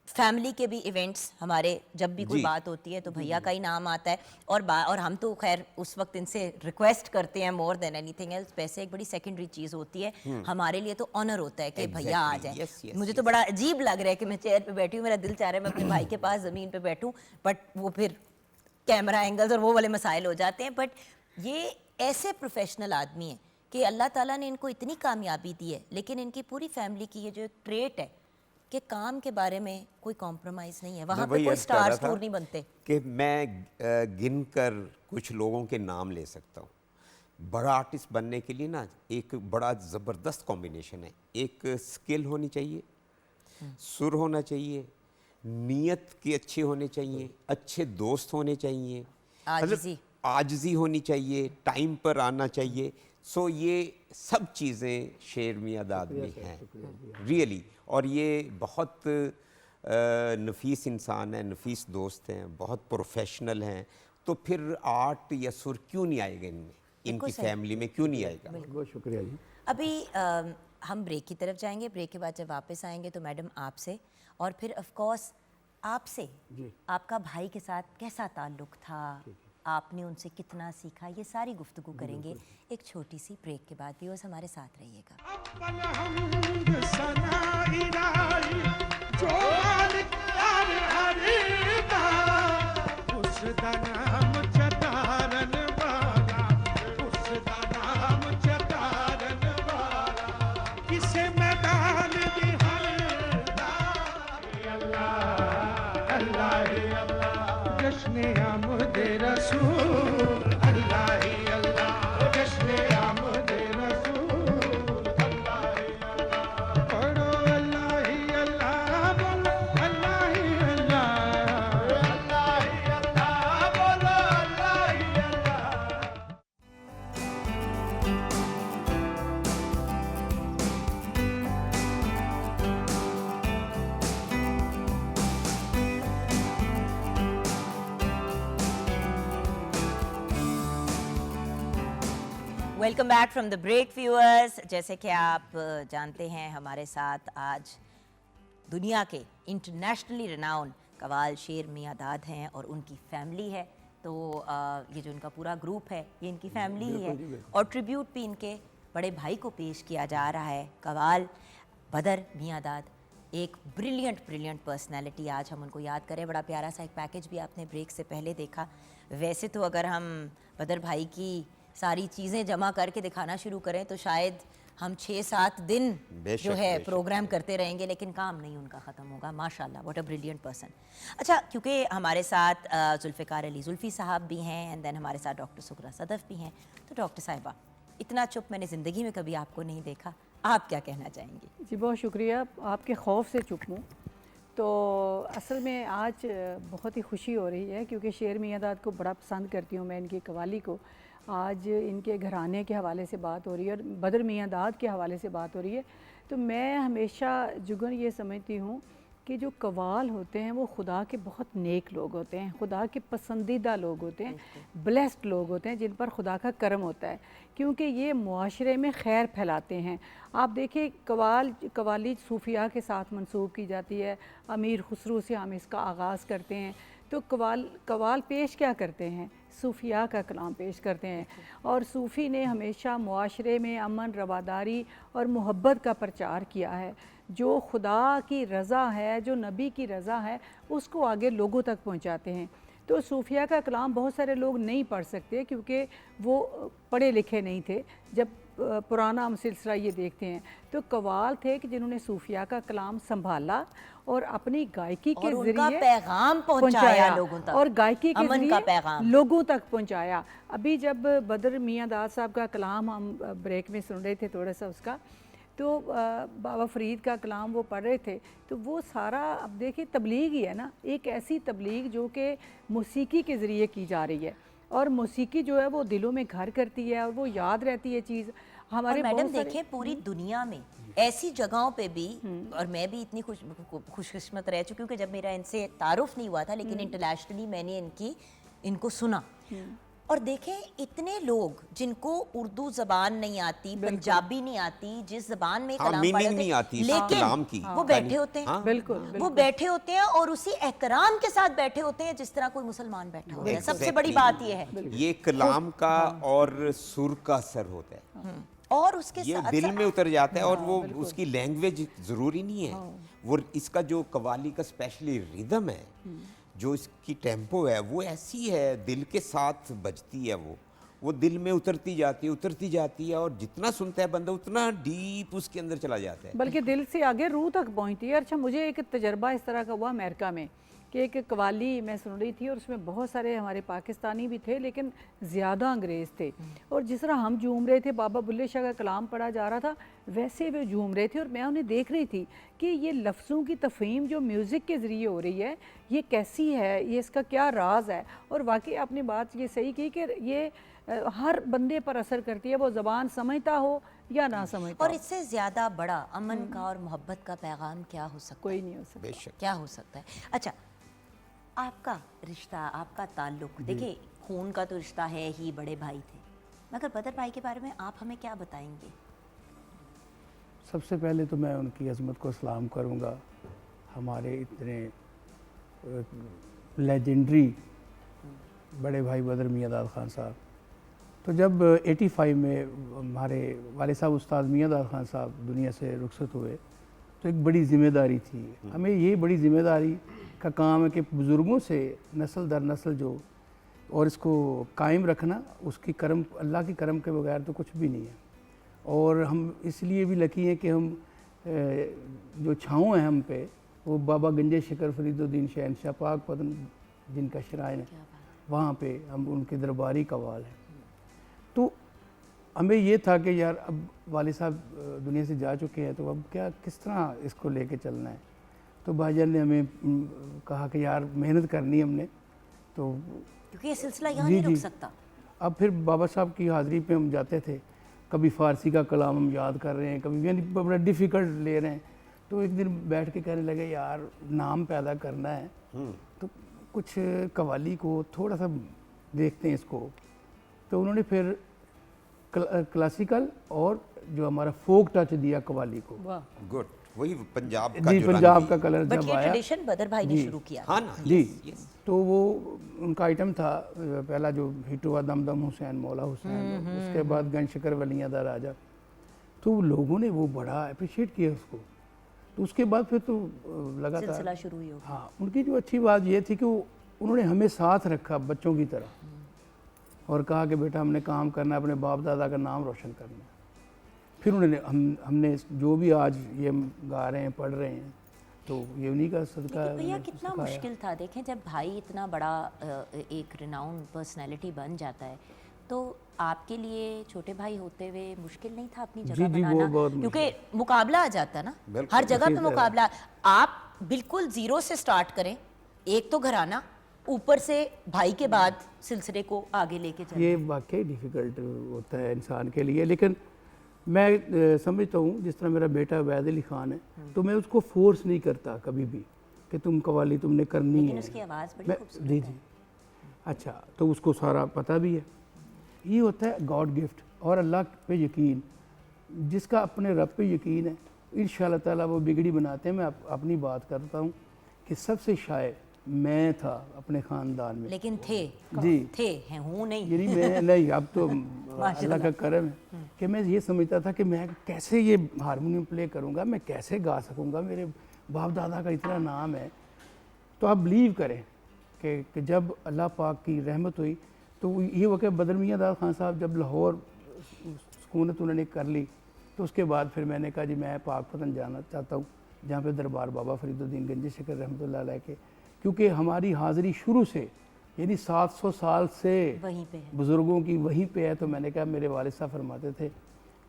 फैमिली के भी इवेंट्स हमारे, जब भी कोई बात होती है तो भैया का ही नाम आता है। और हम तो खैर उस वक्त इनसे रिक्वेस्ट करते हैं मोर देन एनीथिंग एल्स, पैसे एक बड़ी सेकेंडरी चीज़ होती है, हमारे लिए तो ऑनर होता है कि भैया आ जाए। मुझे तो बड़ा अजीब लग रहा है कि मैं चेयर पे बैठी हूँ, मेरा दिल चाह रहा है मैं अपने भाई के पास ज़मीन पे बैठूँ, बट वो फिर कैमरा एंगल्स और वो वाले मसाइल हो जाते हैं। बट ये ऐसे प्रोफेशनल आदमी हैं कि अल्लाह ताला ने इनको इतनी कामयाबी दी है, लेकिन इनकी पूरी फैमिली की ये जो एक ट्रेट है कि काम के बारे में कोई कॉम्प्रोमाइज़ नहीं है, वहाँ पे कोई स्टार स्टोर नहीं बनते। कि मैं गिन कर कुछ लोगों के नाम ले सकता हूँ। बड़ा आर्टिस्ट बनने के लिए ना एक बड़ा ज़बरदस्त कॉम्बिनेशन है, एक स्किल होनी चाहिए, सुर होना चाहिए, नीयत के अच्छे होने चाहिए, अच्छे दोस्त होने चाहिए, आजिज़ी होनी चाहिए, टाइम पर आना चाहिए। सो ये सब चीज़ें शेर मियां दाद में हैं रियली। और ये बहुत नफीस इंसान है, नफीस दोस्त हैं, बहुत प्रोफेशनल हैं। तो फिर आर्ट या सुर क्यों नहीं आएगा इनमें, इनकी फैमिली में क्यों नहीं आएगा? बहुत शुक्रिया जी। अभी हम ब्रेक की तरफ जाएंगे, ब्रेक के बाद जब वापस आएंगे तो मैडम आपसे, और फिर ऑफ कोर्स आपसे, आपका भाई के साथ कैसा ताल्लुक़ था, आपने उनसे कितना सीखा, ये सारी गुफ्तगू करेंगे एक छोटी सी ब्रेक के बाद। व्यूअर्स हमारे साथ रहिएगा। Welcome back from the break viewers. जैसे कि आप जानते हैं हमारे साथ आज दुनिया के इंटरनेशनली रिनाउंड कवाल शेर मियां दाद हैं और उनकी फैमिली है। तो ये जो इनका पूरा ग्रुप है ये इनकी फैमिली ही है, और ट्रिब्यूट भी इनके बड़े भाई को पेश किया जा रहा है, कवाल बदर मियां दाद। एक ब्रिलियंट पर्सनैलिटी, आज हम उनको याद करें। बड़ा प्यारा सा एक पैकेज भी आपने ब्रेक से पहले देखा। वैसे तो अगर हम बदर भाई की सारी चीज़ें जमा करके दिखाना शुरू करें तो शायद हम 6-7 दिन जो है प्रोग्राम करते रहेंगे, लेकिन काम नहीं उनका ख़त्म होगा। माशाल्लाह, व्हाट अ ब्रिलियंट पर्सन। अच्छा, क्योंकि हमारे साथ जुल्फ़िकार अली जुल्फ़ी साहब भी हैं एंड देन हमारे साथ डॉक्टर सुगरा सदफ़ भी हैं। तो डॉक्टर साहिबा, इतना चुप मैंने ज़िंदगी में कभी आपको नहीं देखा, आप क्या कहना चाहेंगी? जी बहुत शुक्रिया, आपके खौफ से चुप हूँ। तो असल में आज बहुत ही खुशी हो रही है क्योंकि शेर मियां दाद को बड़ा पसंद करती हूँ मैं, इनकी कवाली को, आज इनके घराने के हवाले से बात हो रही है और बदर मियाँ दाद के हवाले से बात हो रही है, तो मैं हमेशा जुगन ये समझती हूँ कि जो कवाल होते हैं वो खुदा के बहुत नेक लोग होते हैं, खुदा के पसंदीदा लोग होते हैं, ब्लेस्ड लोग होते हैं जिन पर खुदा का करम होता है, क्योंकि ये मुआशरे में खैर फैलाते हैं। आप देखिए कवाली सूफिया के साथ मंसूब की जाती है, अमीर खुसरू से हम इसका आगाज़ करते हैं। तो कवाल पेश क्या करते हैं? सूफिया का कलाम पेश करते हैं। और सूफ़ी ने हमेशा मुआशरे में अमन, रवादारी और मोहब्बत का प्रचार किया है। जो खुदा की रज़ा है, जो नबी की रज़ा है, उसको आगे लोगों तक पहुंचाते हैं। तो सूफिया का कलाम बहुत सारे लोग नहीं पढ़ सकते क्योंकि वो पढ़े लिखे नहीं थे। जब पुराना हम सिलसिला ये देखते हैं तो कवाल थे कि जिन्होंने सूफिया का कलाम संभाला और अपनी गायकी के ज़रिए पैगाम पहुंचाया लोगों तक, और गायकी के अमन का ज़रिए पैगाम लोगों तक पहुंचाया। अभी जब बदर मियाँ दाद साहब का कलाम हम ब्रेक में सुन रहे थे थोड़ा सा उसका, तो बाबा फरीद का कलाम वो पढ़ रहे थे, तो वो सारा अब देखिए तबलीग ही है ना, एक ऐसी तबलीग जो कि मौसीकी के ज़रिए की जा रही है, और मौसीकी जो है वो दिलों में घर करती है और वो याद रहती है चीज़ हमारे। मैडम देखें पूरी दुनिया में ऐसी जगहों पे भी, और मैं भी इतनी खुशकिस्मत रह चुकी हूँ कि जब मेरा इनसे तारुफ नहीं हुआ था, लेकिन इंटरनेशनली मैंने इनको सुना। और देखें इतने लोग जिनको उर्दू ज़बान नहीं आती, पंजाबी नहीं आती, जिस ज़बान में कलाम पढ़ते मीनिंग नहीं आती इस कलाम की, वो बैठे होते हैं, बिल्कुल वो बैठे होते हैं और उसी एहतराम के साथ बैठे होते हैं जिस तरह कोई मुसलमान बैठा होता है। सबसे बड़ी बात ये है, ये कलाम का और सुर का असर होता है और उसके ये साथ दिल में उतर जाता है, और वो उसकी लैंग्वेज ज़रूरी नहीं है, वो इसका जो कवाली का स्पेशली रिदम है, जो इसकी टेम्पो है, वो ऐसी है, दिल के साथ बजती है, वो दिल में उतरती जाती है, और जितना सुनता है बंदा उतना डीप उसके अंदर चला जाता है, बल्कि दिल से आगे रूह तक पहुंचती है। अच्छा, मुझे एक तजर्बा इस तरह का हुआ अमेरिका में कि एक कवाली मैं सुन रही थी और उसमें बहुत सारे हमारे पाकिस्तानी भी थे लेकिन ज़्यादा अंग्रेज़ थे, और जिस तरह हम झूम रहे थे, बाबा बुल्ले शाह का कलाम पढ़ा जा रहा था, वैसे वे झूम रहे थे। और मैं उन्हें देख रही थी कि ये लफ्ज़ों की तफ़हीम जो म्यूज़िक के ज़रिए हो रही है, ये कैसी है, ये इसका क्या राज है। और वाकई आपने बात ये सही की कि ये हर बंदे पर असर करती है, वो ज़बान समझता हो या ना समझता और हो। इससे ज़्यादा बड़ा अमन का और मोहब्बत का पैगाम क्या हो सकता है? कोई नहीं हो सकता। बेशक। क्या हो सकता है? अच्छा, आपका रिश्ता, आपका ताल्लुक, देखिए खून का तो रिश्ता है ही, बड़े भाई थे, मगर बदर भाई के बारे में आप हमें क्या बताएंगे? सबसे पहले तो मैं उनकी अज़मत को सलाम करूंगा, हमारे इतने लेजेंडरी बड़े भाई बदर मियाँ दाद खान साहब। तो जब 85 में हमारे वाले साहब उस्ताद मियाँ दाद खान साहब दुनिया से रुखसत हुए, तो एक बड़ी ज़िम्मेदारी थी हमें। ये बड़ी ज़िम्मेदारी का काम है कि बुज़ुर्गों से नस्ल दर नस्ल जो, और इसको कायम रखना, उसकी करम, अल्लाह की करम के बगैर तो कुछ भी नहीं है। और हम इसलिए भी लकी हैं कि हम जो छाँव है हम पे, वो बाबा गंजे शिकर फरीदुद्दीन शहनशाह पाक पदन जिनका शराइन है, वहाँ पे हम उनके दरबारी कवाल हैं। तो हमें ये था कि यार अब वाले साहब दुनिया से जा चुके हैं, तो अब क्या किस तरह इसको लेके चलना है। तो भाईजान ने हमें कहा कि यार मेहनत करनी है हमने, तो क्योंकि ये सिलसिला यहाँ नहीं रुक सकता। अब फिर बाबा साहब की हाज़िरी पे हम जाते थे, कभी फ़ारसी का कलाम हम याद कर रहे हैं, कभी यानी बड़ा डिफ़िकल्ट ले रहे हैं। तो एक दिन बैठ के कहने लगे यार नाम पैदा करना है, तो कुछ कवाली को थोड़ा सा देखते हैं इसको। तो उन्होंने फिर क्लासिकल और जो हमारा फोक टच दिया कवाली को। वाह, गुड, वही पंजाब का जी, जो पंजाब रंग का कलर बट जब ये आया, ट्रेडिशन बदर भाई ने शुरू किया। हाँ ना, जी, yes. तो वो उनका आइटम था पहला जो हिट हुआ दम दम हुसैन मौला हुसैन, उसके बाद गन शकर वलियां दा राजा। तो लोगों ने वो बड़ा अप्रिशिएट किया उसको। तो उसके बाद फिर तो सिलसिला लगातार, शुरू हुई होगी। हाँ, उनकी जो अच्छी बात ये थी कि उन्होंने हमें साथ रखा बच्चों की तरह, और कहा कि बेटा हमने काम करना है, अपने बाप दादा का नाम रोशन करना है। फिर उन्होंने हमने जो भी आज ये गा रहे हैं, पढ़ रहे हैं, तो ये उन्हीं का सदका है। लेकिन भैया उन्होंने कितना सिखाया। मुश्किल था, देखें जब भाई इतना बड़ा एक रिनाउंड पर्सनैलिटी बन जाता है, तो आपके लिए छोटे भाई होते हुए मुश्किल नहीं था अपनी जी, जगह जी, वो बनाना? बहुत क्योंकि मुकाबला आ जाता ना, बिल्कुल। हर जगह पे इसी तरह। मुकाबला। आप बिल्कुल ज़ीरो से स्टार्ट करें, एक तो घराना, ऊपर से भाई के बाद सिलसिले को आगे लेके चले। ये वाकई डिफ़िकल्ट होता है इंसान के लिए, लेकिन मैं समझता हूँ जिस तरह मेरा बेटा वैद अली ख़ान है, तो मैं उसको फोर्स नहीं करता कभी भी कि तुम कव्वाली तुमने करनी लेकिन है। उसकी आवाज़ बड़ी मैं खूबसूरत जी जी अच्छा, तो उसको सारा पता भी है। ये होता है गॉड गिफ्ट और अल्लाह पे यकीन। जिसका अपने रब पे यकीन है, इंशाअल्लाह ताला वो बिगड़ी बनाते हैं। मैं अपनी बात करता हूँ कि सबसे शायर मैं था अपने ख़ानदान में। लेकिन थे जी हैं, हूँ नहीं। यानी मैं नहीं, अब तो अल्लाह का करम है कि मैं ये समझता था कि मैं कैसे ये हारमोनियम प्ले करूँगा, मैं कैसे गा सकूँगा, मेरे बाप दादा का इतना नाम है। तो आप बिलीव करें कि जब अल्लाह पाक की रहमत हुई, तो ये वाक़या बदर मियां दाद खान साहब जब लाहौर सुकूनत उन्होंने कर ली, तो उसके बाद फिर मैंने कहा जी मैं पाकपतन जाना चाहता हूँ, जहाँ पे दरबार बाबा फरीदुद्दीन गंजी शकर रहमतुल्लाह अलैह के, क्योंकि हमारी हाज़िरी शुरू से यानी 700 साल से वहीं पे है। बुज़ुर्गों की वहीं पे है। तो मैंने कहा, मेरे वालिद साहब फरमाते थे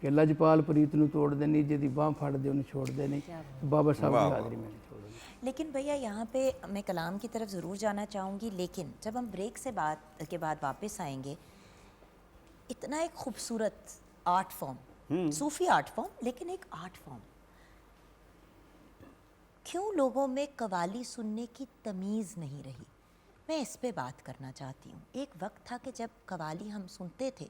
कि लजपाल प्रीत नूं तोड़ देनी, जिहदी बांह फड़ दे उन्हें छोड़ देनी। तो बाबा साहब की हाज़िरी मैंने छोड़ दी। लेकिन भैया यहाँ पे मैं कलाम की तरफ ज़रूर जाना चाहूँगी, लेकिन जब हम ब्रेक से के बाद वापस आएंगे, इतना एक खूबसूरत आर्ट फॉर्म, सूफी आर्ट फॉर्म, लेकिन एक आर्ट फॉर्म, क्यों लोगों में कवाली सुनने की तमीज़ नहीं रही? मैं इस पे बात करना चाहती हूँ। एक वक्त था कि जब कवाली हम सुनते थे,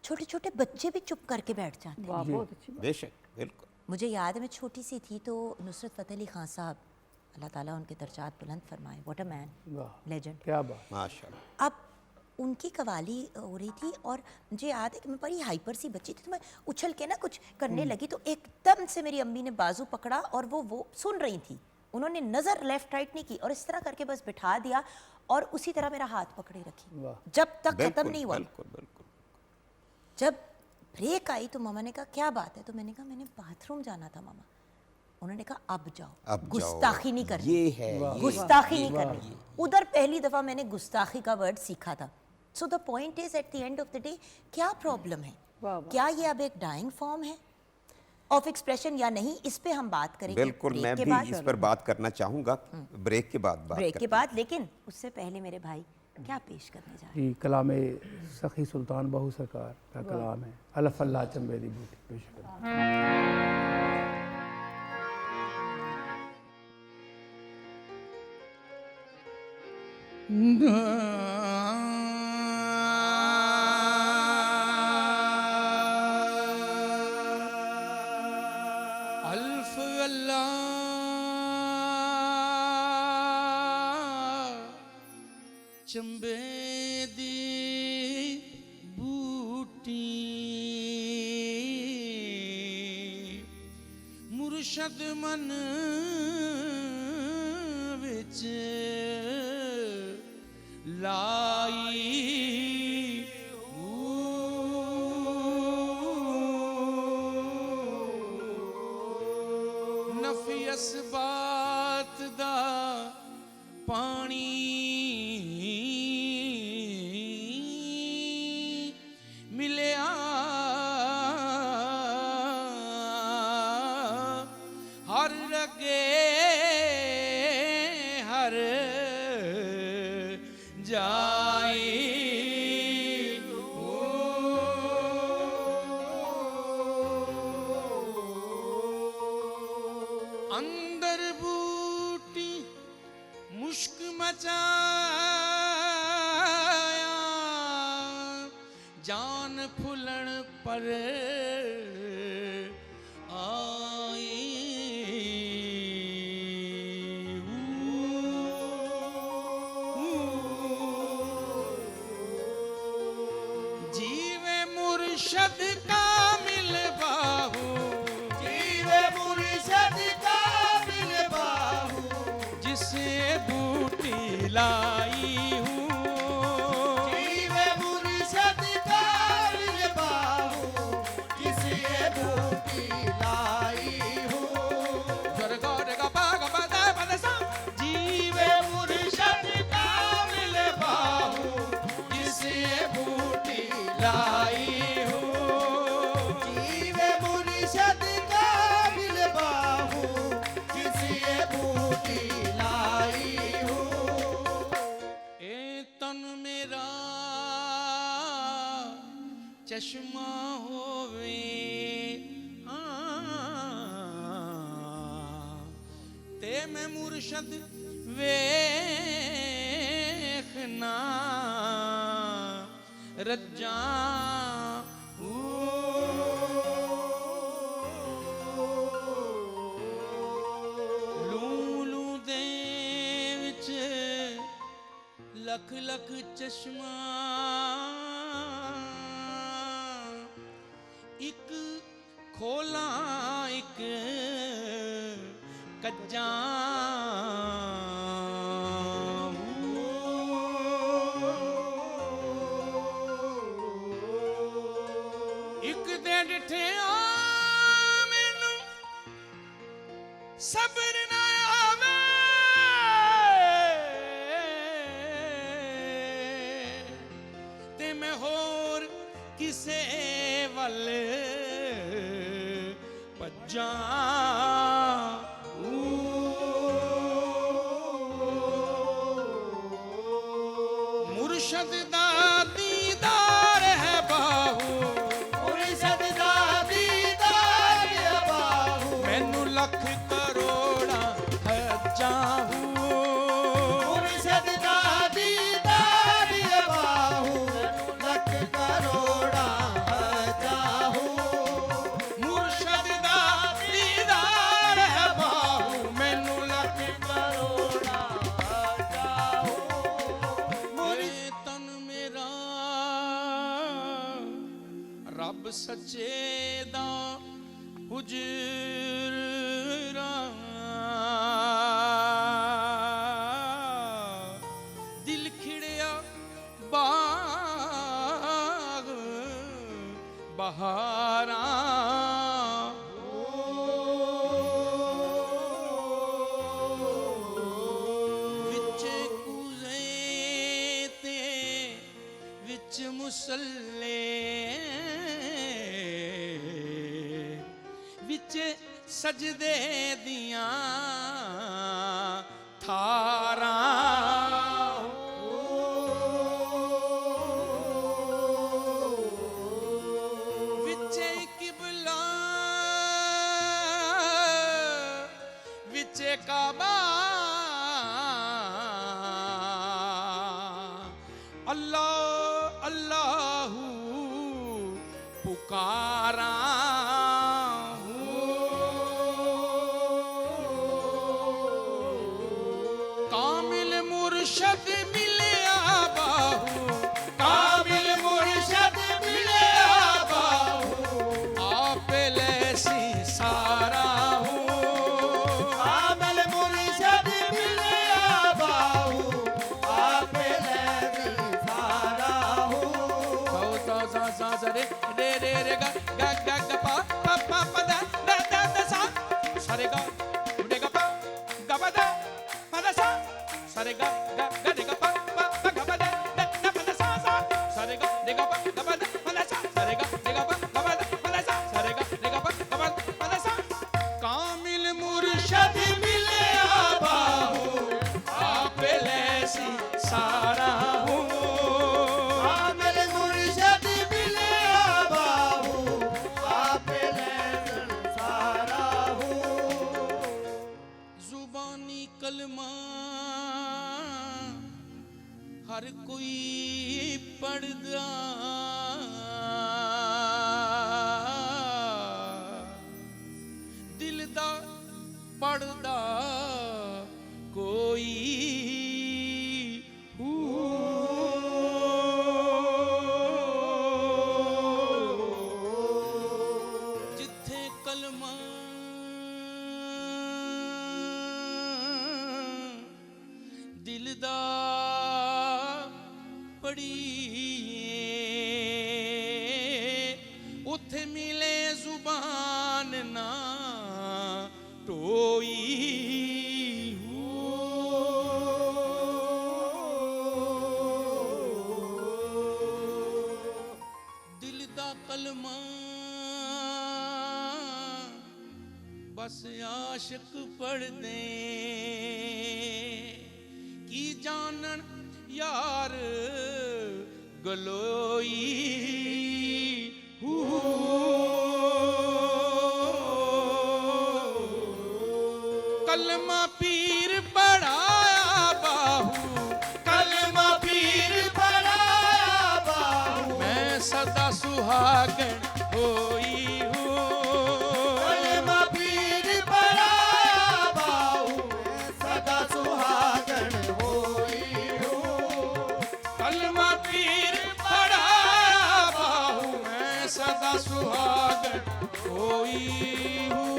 छोटे छोटे बच्चे भी चुप करके बैठ जाते थे। वाह, बहुत अच्छी बात। बेशक, बिल्कुल। मुझे याद है मैं छोटी सी थी तो नुसरत फ़तेह अली ख़ान साहब, अल्लाह ताला उनके दर्जात बुलंद फरमाए, व्हाट अ मैन, वाह लेजेंड। क्या बात। माशाल्लाह। अब उनकी कवाली हो रही थी और मुझे याद है कि मैं बड़ी हाइपर सी बच्ची थी, तो मैं उछल के ना कुछ करने लगी, तो एकदम से मेरी अम्मी ने बाजू पकड़ा और वो सुन रही थी, उन्होंने नज़र लेफ्ट राइट नहीं की और इस तरह करके बस बिठा दिया और उसी तरह मेरा हाथ पकड़े रखी वाह। जब तक बिल्कुल, ख़त्म नहीं हुआ। बिल्कुल बिल्कुल। जब ब्रेक आई तो मामा ने कहा क्या बात है, तो मैंने कहा मैंने बाथरूम जाना था मामा। उन्होंने कहा अब जाओ, अब जाओ। गुस्ताखी नहीं करनी, ये है, ये गुस्ताखी नहीं करनी। उधर पहली दफ़ा मैंने गुस्ताखी का वर्ड सीखा था। So the point is at the end of the day, क्या प्रॉब्लम है? वाह, वाह। क्या ये अब एक डाइंग फॉर्म है ऑफ एक्सप्रेशन या नहीं? इस पे हम बात करेंगे बिल्कुल। ब्रेक मैं के भी बाद। इस पर बात करना चाहूँगा ब्रेक के बाद। ब्रेक के बाद, लेकिन उससे पहले मेरे भाई क्या पेश करने जा रहे हैं? जी, कलाम सखी सुल्तान बाहू सरकार का कलाम है, अलफ अल्लाह चंबेली बूटी पेश करें। अल्फ अल्लाह चंबे दी बूटी मुर्शद मन विच लाई नफियस बात दा पानी मिलिया हर रगे हर जाई अंदर बूटी मुश्क मचाया जान फुलन पर जीवे मुर्शद कामिल बाहू, जीवे मुर्शद काबिल बाहू, जिसे बूटी लाई हूँ। जीवे मुर्शद काबिल बाहू, जिसे बूटी लाई हूँ। जीवे मुर्शद काबिल बाहू, जिसे बूटी लाई हूँ। जीवे मुर्शद काबिल बाहू, जिसे बूटी लाई हूँ। ਚਸ਼ਮਾ ਹੋਵੇ ਤੇ ਮੈਂ ਮੁਰਸ਼ਦ ਵੇਖਣਾ ਰੱਜਾਂ ਲੂਲੂ ਦੇ ਵਿੱਚ ਲੱਖ ਲੱਖ ਚਸ਼ਮਾ ਇੱਕ ਖੋਲਾਂ ਇੱਕ ਕੱਜਾਂ ਇੱਕ ਦੇ ਡਿਠਿਆ ਮੈਨੂੰ ਸਬਰ ਨਾ ਆਵੇ ਤੇ ਮੈਂ ਹੋਰ ਕਿਸੇ ਵੱਲ ਭੱਜਾਂ ਮੁਰਸ਼ਦ ਦਾ ਦੀਦਾਰ ਹੈ ਬਾਹੂ ਮੁਰਸ਼ਦ ਦਾ ਦੀਦਾਰ ਹੈ ਬਾਹੂ ਮੈਨੂੰ ਲੱਖ ਕਰੋੜਾਂ ਹੱਜਾਂ ਮੁਰਸ਼ਦ ਦਾ ਦੀਦਾਰ ਹੈ ਬਾਹੂ ਲੱਖ ਕਰੋੜਾਂ ਜਾਹੂ ਮੁਰਸ਼ਦ ਦਾ ਦੀਦਾਰ ਹੈ ਬਾਹੂ ਮੈਨੂੰ ਲੱਖ ਕਰੋੜਾਂ ਜਾਹੂ ਮੇਰੇ ਤਨ ਮੇਰਾ ਰੱਬ ਸੱਚੇ ਦਾ ਹੁਜਰਾ ਦਿਲ ਖਿੜਿਆ ਬਾਗ ਬਹਾਰਾਂ ਵਿੱਚ ਕੂਜ਼ੇ ਤੇ ਵਿੱਚ ਮੁਸੱਲੇ ਵਿੱਚ ਸਜਦੇ ਦੀਆਂ ਥਾਰਾਂ ਵਿੱਚ ਕਿਬਲਾ ਵਿੱਚ ਕਾਬਾ अल्लाह अल्लाह पुकारा कामिल मुर्शद मिलिया बाहू कामिल मुर्शद मिलिया बाहू आप लैसी सारा कामिल मुर्शद मिलिया बाहू आप लैसी सारा रे रे रे रे गा गा गा गा पा पा पा पा दा दा दा दा सा सा रे गा रे गा पा गा पा दा सा सा रे गा गा गा रे गा पा पा पा गा पा दा दा दा पा दा सा रे गा पा गा पा दा सा रे गा पा गा पा दा सा रे गा पा दा सा कामिल मुर्शद मिलिया बाहू आप लैसी सारा हूँ कामिल मुर्शद मिलिया बाहू आप लैसी सारा जुबानी कलमा हर कोई पढ़दा दिल दा पढ़दा कोई जिथे कलमा दिल दा पढ़िए उथे मिले जुबान ना टोई दिल दा कलमा बस आशिक पढ़ दे की जानन यार गलोई सुहागन होई हूँ। कलमा पीर पढ़ाया बाहू में सदा सुहागन होई हूँ। कलमा पीर पढ़ाया बाहू में सदा सुहागन होई हूँ।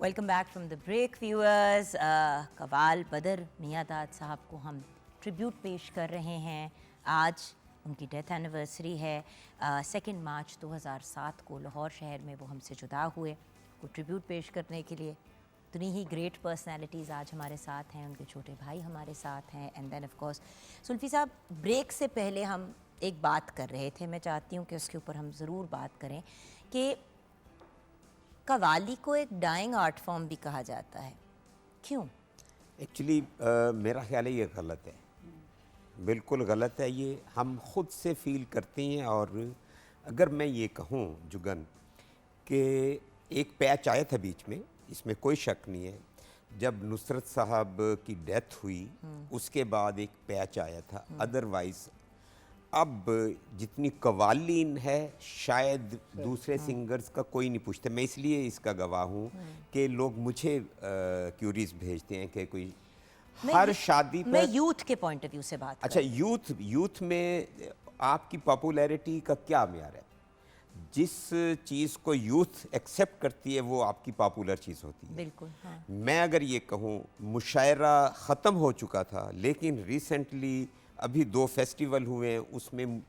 Welcome back from the break viewers. कवाल बदर मियांदाद साहब को हम ट्रिब्यूट पेश कर रहे हैं। आज उनकी डेथ एनिवर्सरी है। 2 मार्च 2007 को लाहौर शहर में वो हमसे जुदा हुए। को ट्रिब्यूट पेश करने के लिए इतनी ही ग्रेट पर्सनालिटीज़ आज हमारे साथ हैं। उनके छोटे भाई हमारे साथ हैं। एंड देन ऑफ कोर्स सुल्फी साहब, ब्रेक से पहले हम एक बात कर रहे थे, मैं चाहती हूँ कि उसके ऊपर हम ज़रूर बात करें कि कव्वाली को एक डाइंग आर्ट फॉर्म भी कहा जाता है, क्यों? एक्चुअली मेरा ख्याल है ये गलत है, बिल्कुल गलत है। ये हम खुद से फील करते हैं। और अगर मैं ये कहूँ जुगन कि एक पैच आया था बीच में, इसमें कोई शक नहीं है, जब नुसरत साहब की डेथ हुई उसके बाद एक पैच आया था। अदरवाइज़ अब जितनी कवालीन है शायद दूसरे सिंगर्स का कोई नहीं पूछते। मैं इसलिए इसका गवाह हूँ कि लोग मुझे क्यूरीज भेजते हैं कि कोई हर शादी पर। मैं यूथ के पॉइंट ऑफ व्यू से बात अच्छा, यूथ में आपकी पॉपुलैरिटी का क्या म्यार है? जिस चीज़ को यूथ एक्सेप्ट करती है वो आपकी पॉपुलर चीज़ होती है। बिल्कुल, हाँ। मैं अगर ये कहूँ, मुशायरा ख़त्म हो चुका था, लेकिन रिसेंटली अभी 2 फेस्टिवल हुए हैं, उसमें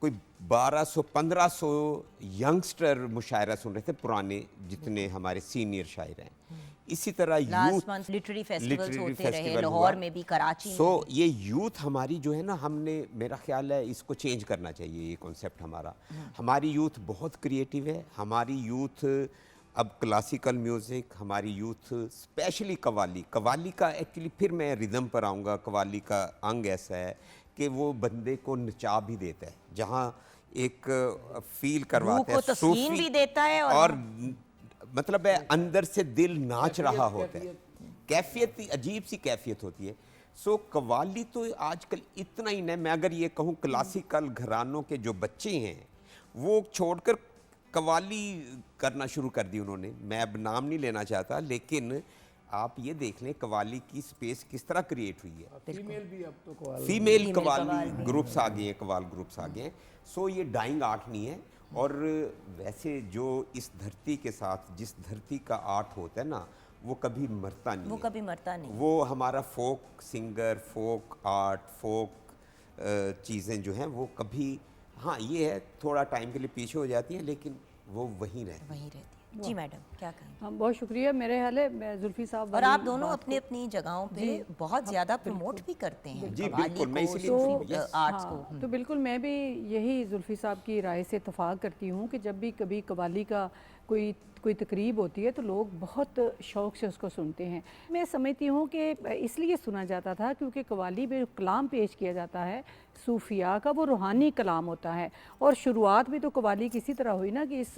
कोई 1200-1500 यंगस्टर मुशायरा सुन रहे थे, पुराने जितने हमारे सीनियर शायर हैं। इसी तरह लास्ट मंथ लिटरेरी फेस्टिवल्स होते रहे, लाहौर में भी, कराची में भी। ये यूथ हमारी जो है ना, हमने, मेरा ख्याल है इसको चेंज करना चाहिए। ये कॉन्सेप्ट हमारा, हमारी यूथ बहुत क्रिएटिव है। हमारी यूथ अब क्लासिकल म्यूज़िक, हमारी यूथ स्पेशली कव्वाली का एक्चुअली, फिर मैं रिदम पर आऊँगा। कव्वाली का अंग ऐसा है कि वो बंदे को नचा भी देता है, जहाँ एक फील करवाता है, तस्कीन भी देता है और मतलब है अंदर से दिल नाच रहा होता है। कैफियत, अजीब सी कैफियत होती है। सो कव्वाली तो आजकल इतना ही नहीं, मैं अगर ये कहूँ क्लासिकल घरानों के जो बच्चे हैं वो छोड़कर कव्वाली करना शुरू कर दी उन्होंने। मैं अब नाम नहीं लेना चाहता, लेकिन आप ये देख लें कव्वाली की स्पेस किस तरह क्रिएट हुई है। फीमेल भी अब तो फीमेल कव्वाली ग्रुप्स आ गए हैं, कव्वाल ग्रुप्स आ गए हैं। सो ये डाइंग आर्ट नहीं है। और वैसे जो इस धरती के साथ, जिस धरती का आर्ट होता है ना, वो कभी मरता नहीं, वो कभी मरता नहीं। वो हमारा फोक सिंगर, फोक आर्ट, फोक चीज़ें जो हैं वो कभी, हाँ ये है थोड़ा टाइम के लिए पीछे हो जाती हैं, लेकिन वो वहीं रहती है। जी मैडम, क्या कहें? हाँ, बहुत शुक्रिया। मेरे ख्याल है जुल्फी साहब और आप दोनों अपनी अपनी जगहों पे बहुत ज़्यादा प्रमोट भी करते हैं जी, बिल्कुल। मैं इसीलिए आर्ट्स को। तो बिल्कुल मैं भी यही जुल्फी साहब की राय से इत्तेफाक करती हूँ कि जब भी कभी कव्वाली का कोई तकरीब होती है तो लोग बहुत शौक़ से उसको सुनते हैं। मैं समझती हूँ कि इसलिए सुना जाता था क्योंकि कव्वाली में कलाम पेश किया जाता है सूफिया का, वो रूहानी कलाम होता है। और शुरुआत भी तो कव्वाली की इसी तरह हुई ना कि इस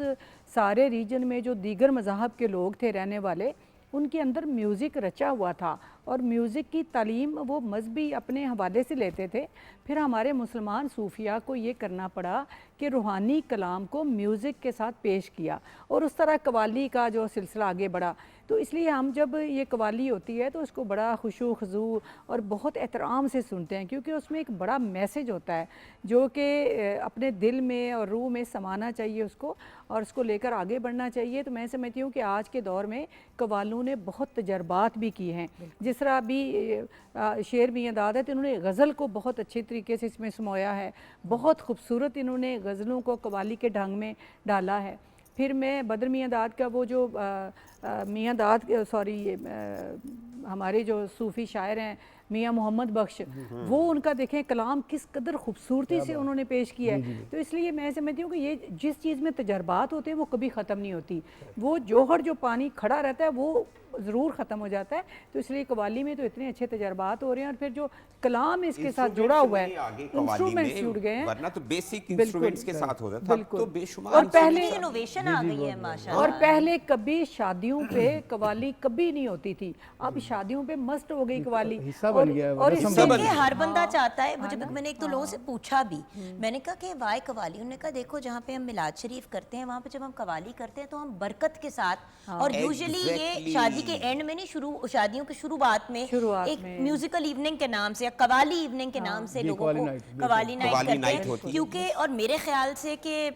सारे रीजन में जो दीगर मज़ाहब के लोग थे रहने वाले, उनके अंदर म्यूज़िक रचा हुआ था और म्यूज़िक की तालीम वो मजहबी अपने हवाले से लेते थे। फिर हमारे मुसलमान सूफिया को ये करना पड़ा कि रूहानी कलाम को म्यूज़िक के साथ पेश किया और उस तरह कव्वाली का जो सिलसिला आगे बढ़ा। तो इसलिए हम जब ये कव्वाली होती है तो उसको बड़ा खुशू खजू और बहुत एहतराम से सुनते हैं, क्योंकि उसमें एक बड़ा मैसेज होता है जो कि अपने दिल में और रूह में समाना चाहिए उसको, और उसको लेकर आगे बढ़ना चाहिए। तो मैं समझती हूँ कि आज के दौर में कव्वालों ने बहुत तजर्बात भी किए हैं। जिस तरह अभी शेर मियांदाद है तो इन्होंने गज़ल को बहुत अच्छे तरीके से इसमें समाया है, बहुत खूबसूरत इन्होंने गज़लों को कव्वाली के ढंग में डाला है। फिर मैं बदर मियांदाद का वो जो हमारे जो सूफ़ी शायर हैं मियाँ मोहम्मद बख्श, वो उनका देखें कलाम किस कदर खूबसूरती से उन्होंने पेश किया है। तो इसलिए मैं समझती हूँ कि ये जिस चीज़ में तजर्बात होते हैं वो कभी ख़त्म नहीं होती। वो जौहर जो पानी खड़ा रहता है वो ज़रूर ख़त्म हो जाता है। तो इसलिए कवाली में तो इतने अच्छे तजर्बात हो रहे हैं और फिर जो कलाम इसके साथ जुड़ा हुआ है, इंस्ट्रूमेंट्स जुड़ गए हैं, वरना तो बेसिक इंस्ट्रूमेंट्स के साथ होता था, बिल्कुल। तो बेशुमार और पहले इनोवेशन आ गई है माशाल्लाह। और पहले कभी शादियों पे कवाली कभी नहीं होती थी, अब शादियों पे मस्ट हो गई कवाली। हिस्सा बन गया है, और रस्म इसके बन कि गई। हर बंदा चाहता है मुझे, मैंने एक दो लोगों से पूछा भी, मैंने कहा कि वाई कवाली, उन्होंने कहा देखो जहाँ पे हम मिलाद शरीफ करते हैं वहाँ पे जब हम कवाली करते हैं तो हम बरकत के साथ, और यूजुअली ये Exactly. शादी के एंड में नहीं, शादियों के शुरुआत में एक म्यूजिकल इवनिंग के नाम से या कवाली इवनिंग के नाम से लोगों को कवाली नाइट करते हैं, क्योंकि और मेरे ख्याल से कि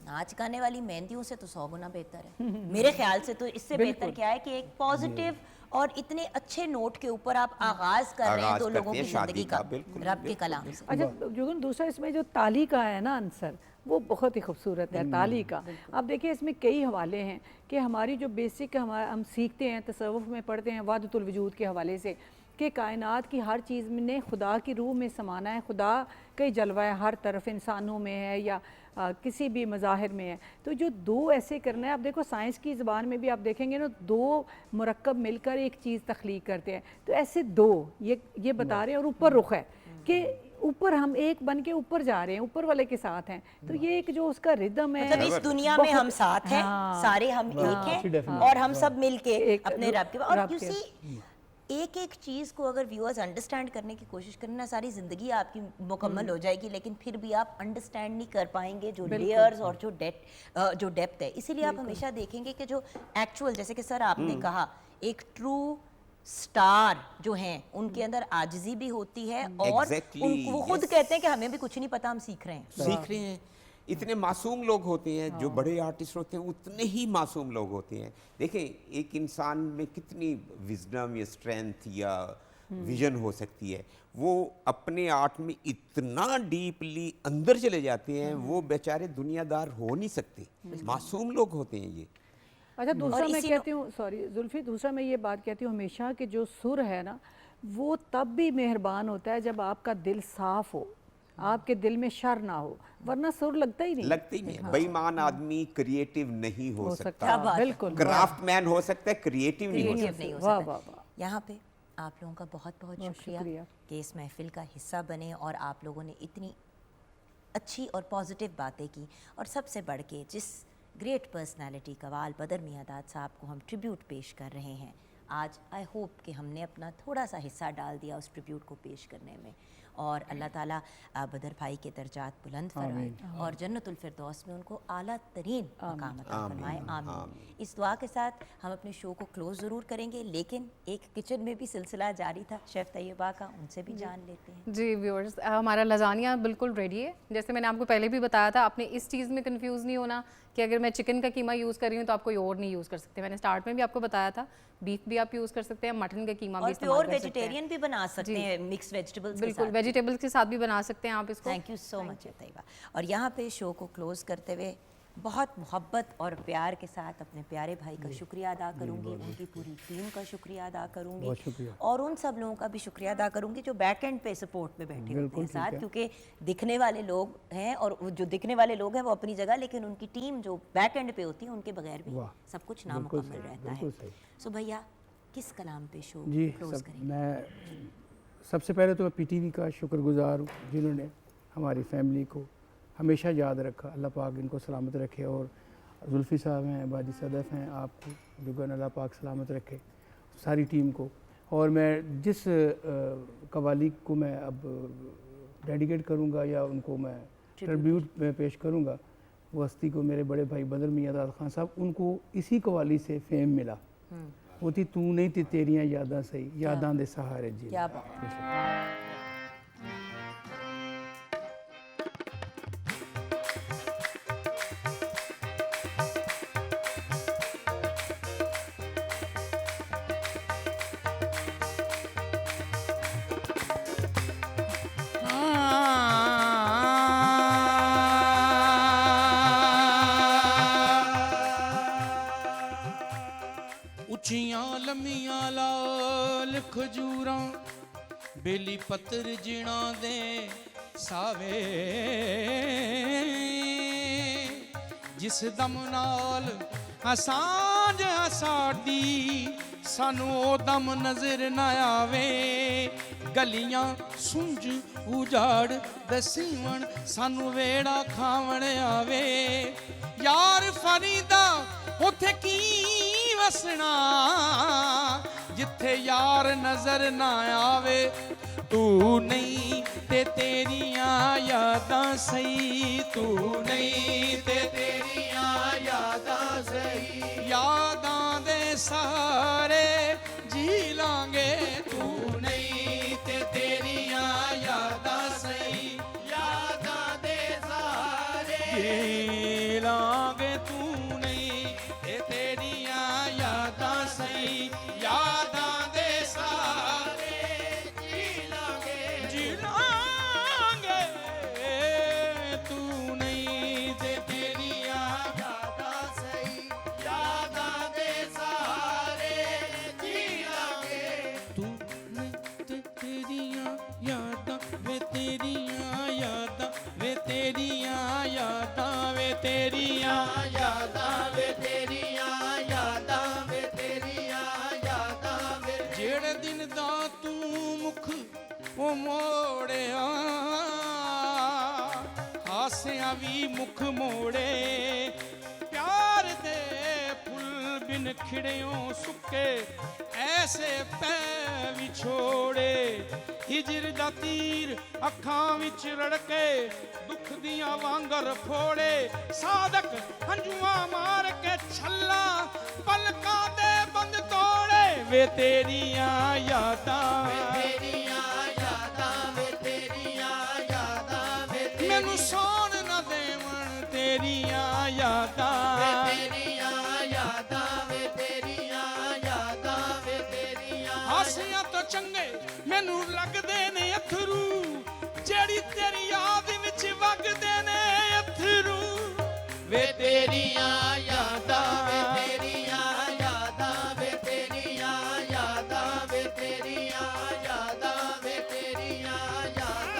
नाच गाने वाली मेहंदियों से तो 100 गुना बेहतर है। मेरे ख्याल से तो इससे बेहतर क्या है कि एक पॉजिटिव और इतने अच्छे नोट के ऊपर आप आगाज कर रहे हैं दो लोगों की जिंदगी का रब के कलाम से। अच्छा जुगन, दूसरा इसमें जो ताली का है ना आंसर, वो बहुत ही खूबसूरत है ताली का। आप देखिए इसमें कई हवाले हैं कि हमारी जो बेसिक हम सीखते हैं, तसव्वुफ में पढ़ते हैं वादतुल वजूद के हवाले से कि कायनात की हर चीज़ ने खुदा की रूह में समाना है, खुदा कई जलवा है हर तरफ, इंसानों में है या किसी भी मज़ाहिर में है। तो जो दो ऐसे करना है, आप देखो साइंस की ज़बान में भी आप देखेंगे ना, दो मुरक्कब मिलकर एक चीज़ तख्लीक करते हैं। तो ऐसे दो ये बता रहे हैं, और ऊपर रुख है कि ऊपर हम एक बन के ऊपर जा रहे हैं, ऊपर वाले के साथ हैं। तो ये एक जो उसका रिदम है, मतलब इस दुनिया में हम साथ हैं, सारे हम एक हैं और हम सब मिलके अपने रब के, और किसी एक एक चीज़ को अगर व्यूअर्स अंडरस्टैंड करने की कोशिश करें ना, सारी ज़िंदगी आपकी मुकम्मल हो जाएगी, लेकिन फिर भी आप अंडरस्टैंड नहीं कर पाएंगे जो लेयर्स और जो डेप्थ है। इसीलिए आप हमेशा देखेंगे कि जो एक्चुअल, जैसे कि सर आपने कहा, एक ट्रू स्टार जो हैं उनके अंदर आजिज़ी भी होती है, और वो खुद कहते हैं कि हमें भी कुछ नहीं पता, हम सीख रहे हैं। इतने मासूम लोग होते हैं जो बड़े आर्टिस्ट होते हैं, उतने ही मासूम लोग होते हैं। देखें एक इंसान में कितनी विजडम या स्ट्रेंथ या विजन हो सकती है, वो अपने आर्ट में इतना डीपली अंदर चले जाते हैं, वो बेचारे दुनियादार हो नहीं सकते, मासूम लोग होते हैं ये। अच्छा दूसरा मैं कहती हूँ, सॉरी जुल्फी, दूसरा मैं ये बात कहती हूँ हमेशा कि जो सुर है ना, वो तब भी मेहरबान होता है जब आपका दिल साफ हो, आपके दिल में शर ना हो, वरना सुर लगता ही नहीं। बेईमान आदमी क्रिएटिव नहीं हो सकता। बिल्कुल, क्राफ्ट मैन हो सकता है, क्रिएटिव नहीं हो सकता। वाह। यहाँ पे आप लोगों का बहुत बहुत शुक्रिया कि इस महफिल का हिस्सा बने, और आप लोगों ने इतनी अच्छी और पॉजिटिव बातें की, और सबसे बढ़ के जिस ग्रेट पर्सनालिटी कवाल बदर मियां दाद साहब को हम ट्रिब्यूट पेश कर रहे हैं आज, आई होप कि हमने अपना थोड़ा सा हिस्सा डाल दिया उस ट्रिब्यूट को पेश करने में, और अल्लाह ताला बदर भाई के दर्जात बुलंद फरमाए और जन्नतुल फिरदौस में उनको आला तरीन मकाम अता फरमाए, आमीन। इस दुआ के साथ हम अपने शो को क्लोज ज़रूर करेंगे, लेकिन एक किचन में भी सिलसिला जारी था शेफ़ तैयबा का, उनसे भी जान लेते हैं। जी व्यूअर्स, हमारा लजानिया बिल्कुल रेडी है। जैसे मैंने आपको पहले भी बताया था, आपने इस चीज़ में कंफ्यूज नहीं होना कि अगर मैं चिकन का कीमा यूज़ कर रही हूँ तो आप कोई और नहीं यूज़ कर सकते। मैंने स्टार्ट में भी आपको बताया था, बीफ भी आप यूज़ कर सकते हैं, मटन का कीमा भी इस्तेमाल कर सकते हैं, वेजिटेरियन भी बना सकते हैं, मिक्स वेजिटेबल्स, बिल्कुल वेजिटेबल्स के साथ भी बना सकते हैं आप इसको। Thank you so much Tayyaba. और यहाँ पे शो को क्लोज करते हुए बहुत मोहब्बत और प्यार के साथ अपने प्यारे भाई का शुक्रिया अदा करूँगी, उनकी पूरी टीम का शुक्रिया अदा करूँगी, और उन सब लोगों का भी शुक्रिया अदा करूँगी जो बैक एंड पे सपोर्ट में बैठे होते हैं साथ, क्योंकि दिखने वाले लोग हैं, और जो दिखने वाले लोग हैं वो अपनी जगह, लेकिन उनकी टीम जो बैक एंड पे होती है उनके बगैर भी सब कुछ नामुकम्मल रहता है। सो भैया किस कलाम पे शो क्लोज करेंगे? मैं सबसे पहले तो मैं पीटीवी का शुक्रगुजार हूँ जिन्होंने हमारी फैमिली को हमेशा याद रखा, अल्लाह पाक इनको सलामत रखे, और जुल्फ़ी साहब हैं, बाजी सदफ़ हैं, आपको जुगन अल्लाह पाक सलामत रखे, सारी टीम को। और मैं जिस कवाली को मैं अब डेडिकेट करूँगा या उनको मैं ट्रिब्यूट में पेश करूँगा, वो हस्ती को मेरे बड़े भाई बदर मियां दाद खान साहब, उनको इसी कवाली से फेम मिला, वो थी तू नहीं थी तेरियां यादां सही, यादां दे सहारे जी। क्या बात। ਉੱਚੀਆਂ ਲੰਮੀਆਂ ਲਾਲ ਖਜੂਰਾਂ ਬੇਲੀ ਪੱਤਰ ਜਿਣਾ ਦੇ ਸਾਵੇ ਜਿਸ ਦਮ ਨਾਲ ਸਾਂਝ ਸਾਡੀ ਸਾਨੂੰ ਉਹ ਦਮ ਨਜ਼ਰ ਨਾ ਆਵੇ ਗਲੀਆਂ ਸੁੰਝ ਉਜਾੜ ਦਸੀਵਣ ਸਾਨੂੰ ਵੇੜਾ ਖਾਵਣ ਆਵੇ ਯਾਰ ਫਰੀਦਾ ਉੱਥੇ ਕੀ ਵਸਣਾ ਜਿੱਥੇ ਯਾਰ ਨਜ਼ਰ ਨਾ ਆਵੇ ਤੂੰ ਨਹੀਂ ਤੇ ਤੇਰੀਆਂ ਯਾਦਾਂ ਸਹੀ ਤੂੰ ਨਹੀਂ ਤੇ ਤੇਰੀਆਂ ਯਾਦਾਂ ਸਹੀ ਯਾਦਾਂ ਦੇ ਸਾਰੇ ਜੀ ਲਾਂਗੇ ਤੂੰ ਨਹੀਂ ਤੇ ਤੇਰੀਆਂ ਯਾਦਾਂ ਸਹੀ ਯਾਦਾਂ ਦੇ ਸਾਰੇ ਜੀ ਲਾਂਗੇ ਤੂੰ ਨਹੀਂ ਤੇ ਤੇਰੀਆਂ ਯਾਦਾਂ ਸਹੀ ਯਾਦਾਂ ਦੇ ਸਾਰੇ ਜੀ ਲਾਂਗੇ ਤੂੰ ਨਹੀਂ ਤੇ ਤੇਰੀਆਂ ਯਾਦਾਂ ਸਹੀ ਯਾਦਾਂ ਦੇ ਸਾਰੇ ਜੀ ਲਾਂਗੇ ਤੂੰ ਨਹੀਂ ਤੇ ਤੇਰੀਆਂ ਯਾਦਾਂ ਵੇ ਤੇਰੀਆਂ ਯਾਦਾਂ ਵੇ ਤੇਰੀਆਂ ਯਾਦਾਂ ਵੇ ਤੇਰੀਆਂ ਯਾਦਾਂ ਵੇ ਤੇਰੀਆਂ ਯਾਦਾਂ ਵੇ ਤੇਰੀਆਂ ਯਾਦਾਂ ਵੇ ਜਿਹੜੇ ਦਿਨ ਦਾ ਤੂੰ ਮੁਖ ਉਹ ਮੋੜਿਆ ਹਾਸਿਆਂ ਵੀ ਮੁਖ ਮੋੜੇ ਪਿਆਰ ਦੇ ਫੁੱਲ ਬਿਨ ਖਿੜਿਓਂ ਸੁੱਕੇ ਐਸੇ ਪੈ ਵਿਛੋੜੇ ਹਿਜਰ ਦਾ ਤੀਰ ਅੱਖਾਂ ਵਿੱਚ ਰੜਕੇ ਦੁੱਖ ਦੀਆਂ ਵਾਂਗਰ ਫੋੜੇ ਸਾਦਕ ਹੰਝੂਆਂ ਮਾਰ ਕੇ ਛੱਲਾ ਪਲਕਾਂ ਦੇ ਬੰਦ ਤੋੜੇ ਵੇ ਤੇਰੀਆਂ ਯਾਦਾਂ ਵੇ ਤੇਰੀਆਂ ਯਾਦਾਂ ਵੇ ਤੇਰੀਆਂ ਯਾਦਾਂ ਵੇ ਮੈਨੂੰ ਸੌਣ ਨਾ ਦੇਵਣ ਤੇਰੀਆਂ ਯਾਦਾਂ ਵੇ ਤੇਰੀਆਂ ਯਾਦਾਂ ਵੇ ਤੇਰੀਆਂ ਯਾਦਾਂ ਵੇ ਤੇਰੀਆਂ ਹਾਸਿਆਂ ਤੋਂ ਚੰਗੇ ਮੈਨੂੰ ਲੱਗਦੇ ਨੇ ਅਥਰੂ ਜਿਹੜੀ ਤੇਰੀ ਯਾਦ ਵਿੱਚ ਵਗਦੇ ਨੇ ਅਥਰੂ ਵੇ ਤੇਰੀਆਂ ਯਾਦਾਂ ਵੇ ਤੇਰੀਆਂ ਯਾਦਾਂ ਵੇ ਤੇਰੀਆਂ ਯਾਦਾਂ ਵੇ ਤੇਰੀਆਂ ਯਾਦਾਂ ਵੇ ਤੇਰੀਆਂ ਯਾਦਾਂ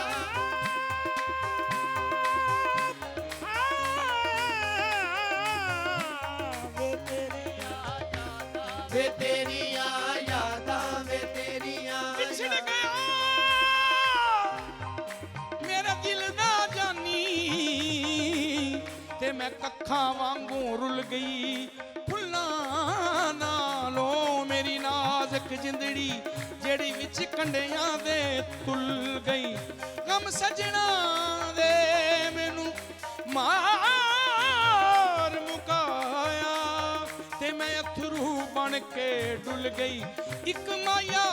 ਵੇ ਤੇਰੀਆਂ ਯਾਦਾਂ ਵੇ ਤੇਰੀਆਂ ਵਿਛੜ ਗਿਆ ਮੇਰਾ ਦਿਲ ਨਾ ਜਾਨੀ ਤੇ ਮੈਂ ਕੱਖਾਂ ਵਾਂਗੂ ਰੁੱਲ ਗਈ ਫੁੱਲਾਂ ਨਾਲੋਂ ਮੇਰੀ ਨਾਜ਼ੁਕ ਜਿੰਦੜੀ ਜਿਹੜੀ ਵਿੱਚ ਕੰਡਿਆਂ ਦੇ ਤੁਲ ਗਈ ਗਮ ਸਜਣਾ ਦੇ ਮੈਨੂੰ ਮਾਰ ਮੁਕਾਇਆ ਤੇ ਮੈਂ ਅਥਰੂ ਬਣ ਕੇ ਡੁੱਲ ਗਈ ਇੱਕ ਮਾਇਆ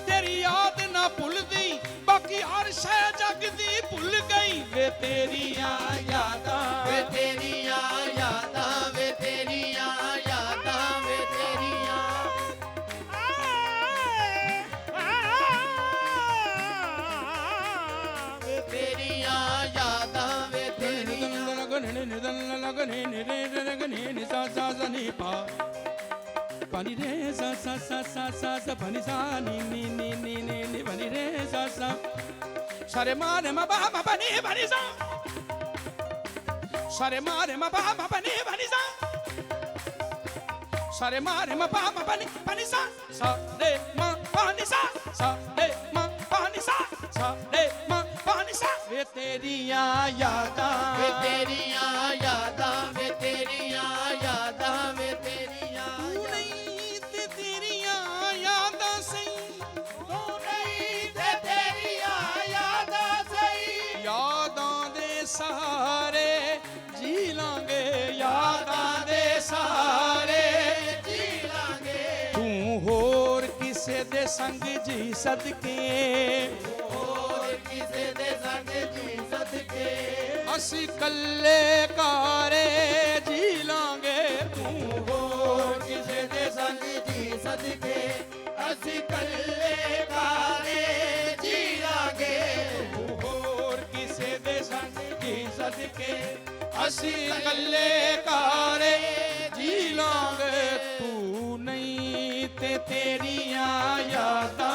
ਤੇਰੀ ਯਾਦ ਨਾ ਭੁੱਲਦੀ ਬਾਕੀ ਹਰ ਸ਼ੈ ਜਗ ਦੀ ਭੁੱਲ ਗਈ ਵੇ ਤੇਰੀਆਂ ਯਾਦਾਂ ਵੇ ਤੇਰੀਆਂ ਯਾਦਾਂ ਵੇ ਤੇਰੀਆਂ ਯਾਦਾਂ ਵੇ ਤੇਰੀਆਂ ਵੇ ਤੇਰੀਆਂ ਯਾਦਾਂ ਵੇ ਤੇਰੀਆਂ ਲਗਨੇ ਨਿਦਨ ਲਗਨੇ ਨਿਰੇ ਲਗਨੇ ਨਿਸਾ ਸਾ ਨੀ ਪਾ pani re sa sa sa sa sa sa pani sa ni ni ni ni ni ni pani re sa sa sa re ma ma ba ma pani pani sa sa re ma ma ba ma pani pani sa sa re ma ba ma pani pani sa sa re ma pani sa sa re ma pani sa sa re ma pani sa ve teriyan yaadan ve teriyan yaadan ve teriyan yaadan ve teriyan ਸਹਾਰੇ ਜੀ ਲਾਂਗੇ ਯਾਦਾਂ ਦੇ ਸਹਾਰੇ ਜੀ ਲਾਂਗੇ ਤੂੰ ਹੋਰ ਕਿਸੇ ਦੇ ਸੰਗ ਜੀ ਸਦਕੇ ਹੋਰ ਕਿਸੇ ਦੇ ਸੰਗ ਜੀ ਸਦਕੇ ਅਸੀਂ ਕੱਲੇ ਕਾਰੇ ਜੀ ਲਾਂਗੇ ਤੂੰ ਹੋਰ ਕਿਸੇ ਦੇ ਸੰਗ ਜੀ ਸਦਕੇ ਅਸੀਂ ਕੱਲੇ ਕਾਰੇ ਜੀ ਲਾਂਗੇ ਤੂੰ ਹੋਰ ਕਿਸੇ ਦੇ ਸੰਗ ਸਦਕੇ ਅਸੀਂ ਕੱਲੇ ਕਾਰੇ ਜੀ ਲਾਂਗੇ ਤੂੰ ਨਹੀਂ ਤੇ ਤੇਰੀਆਂ ਯਾਦਾਂ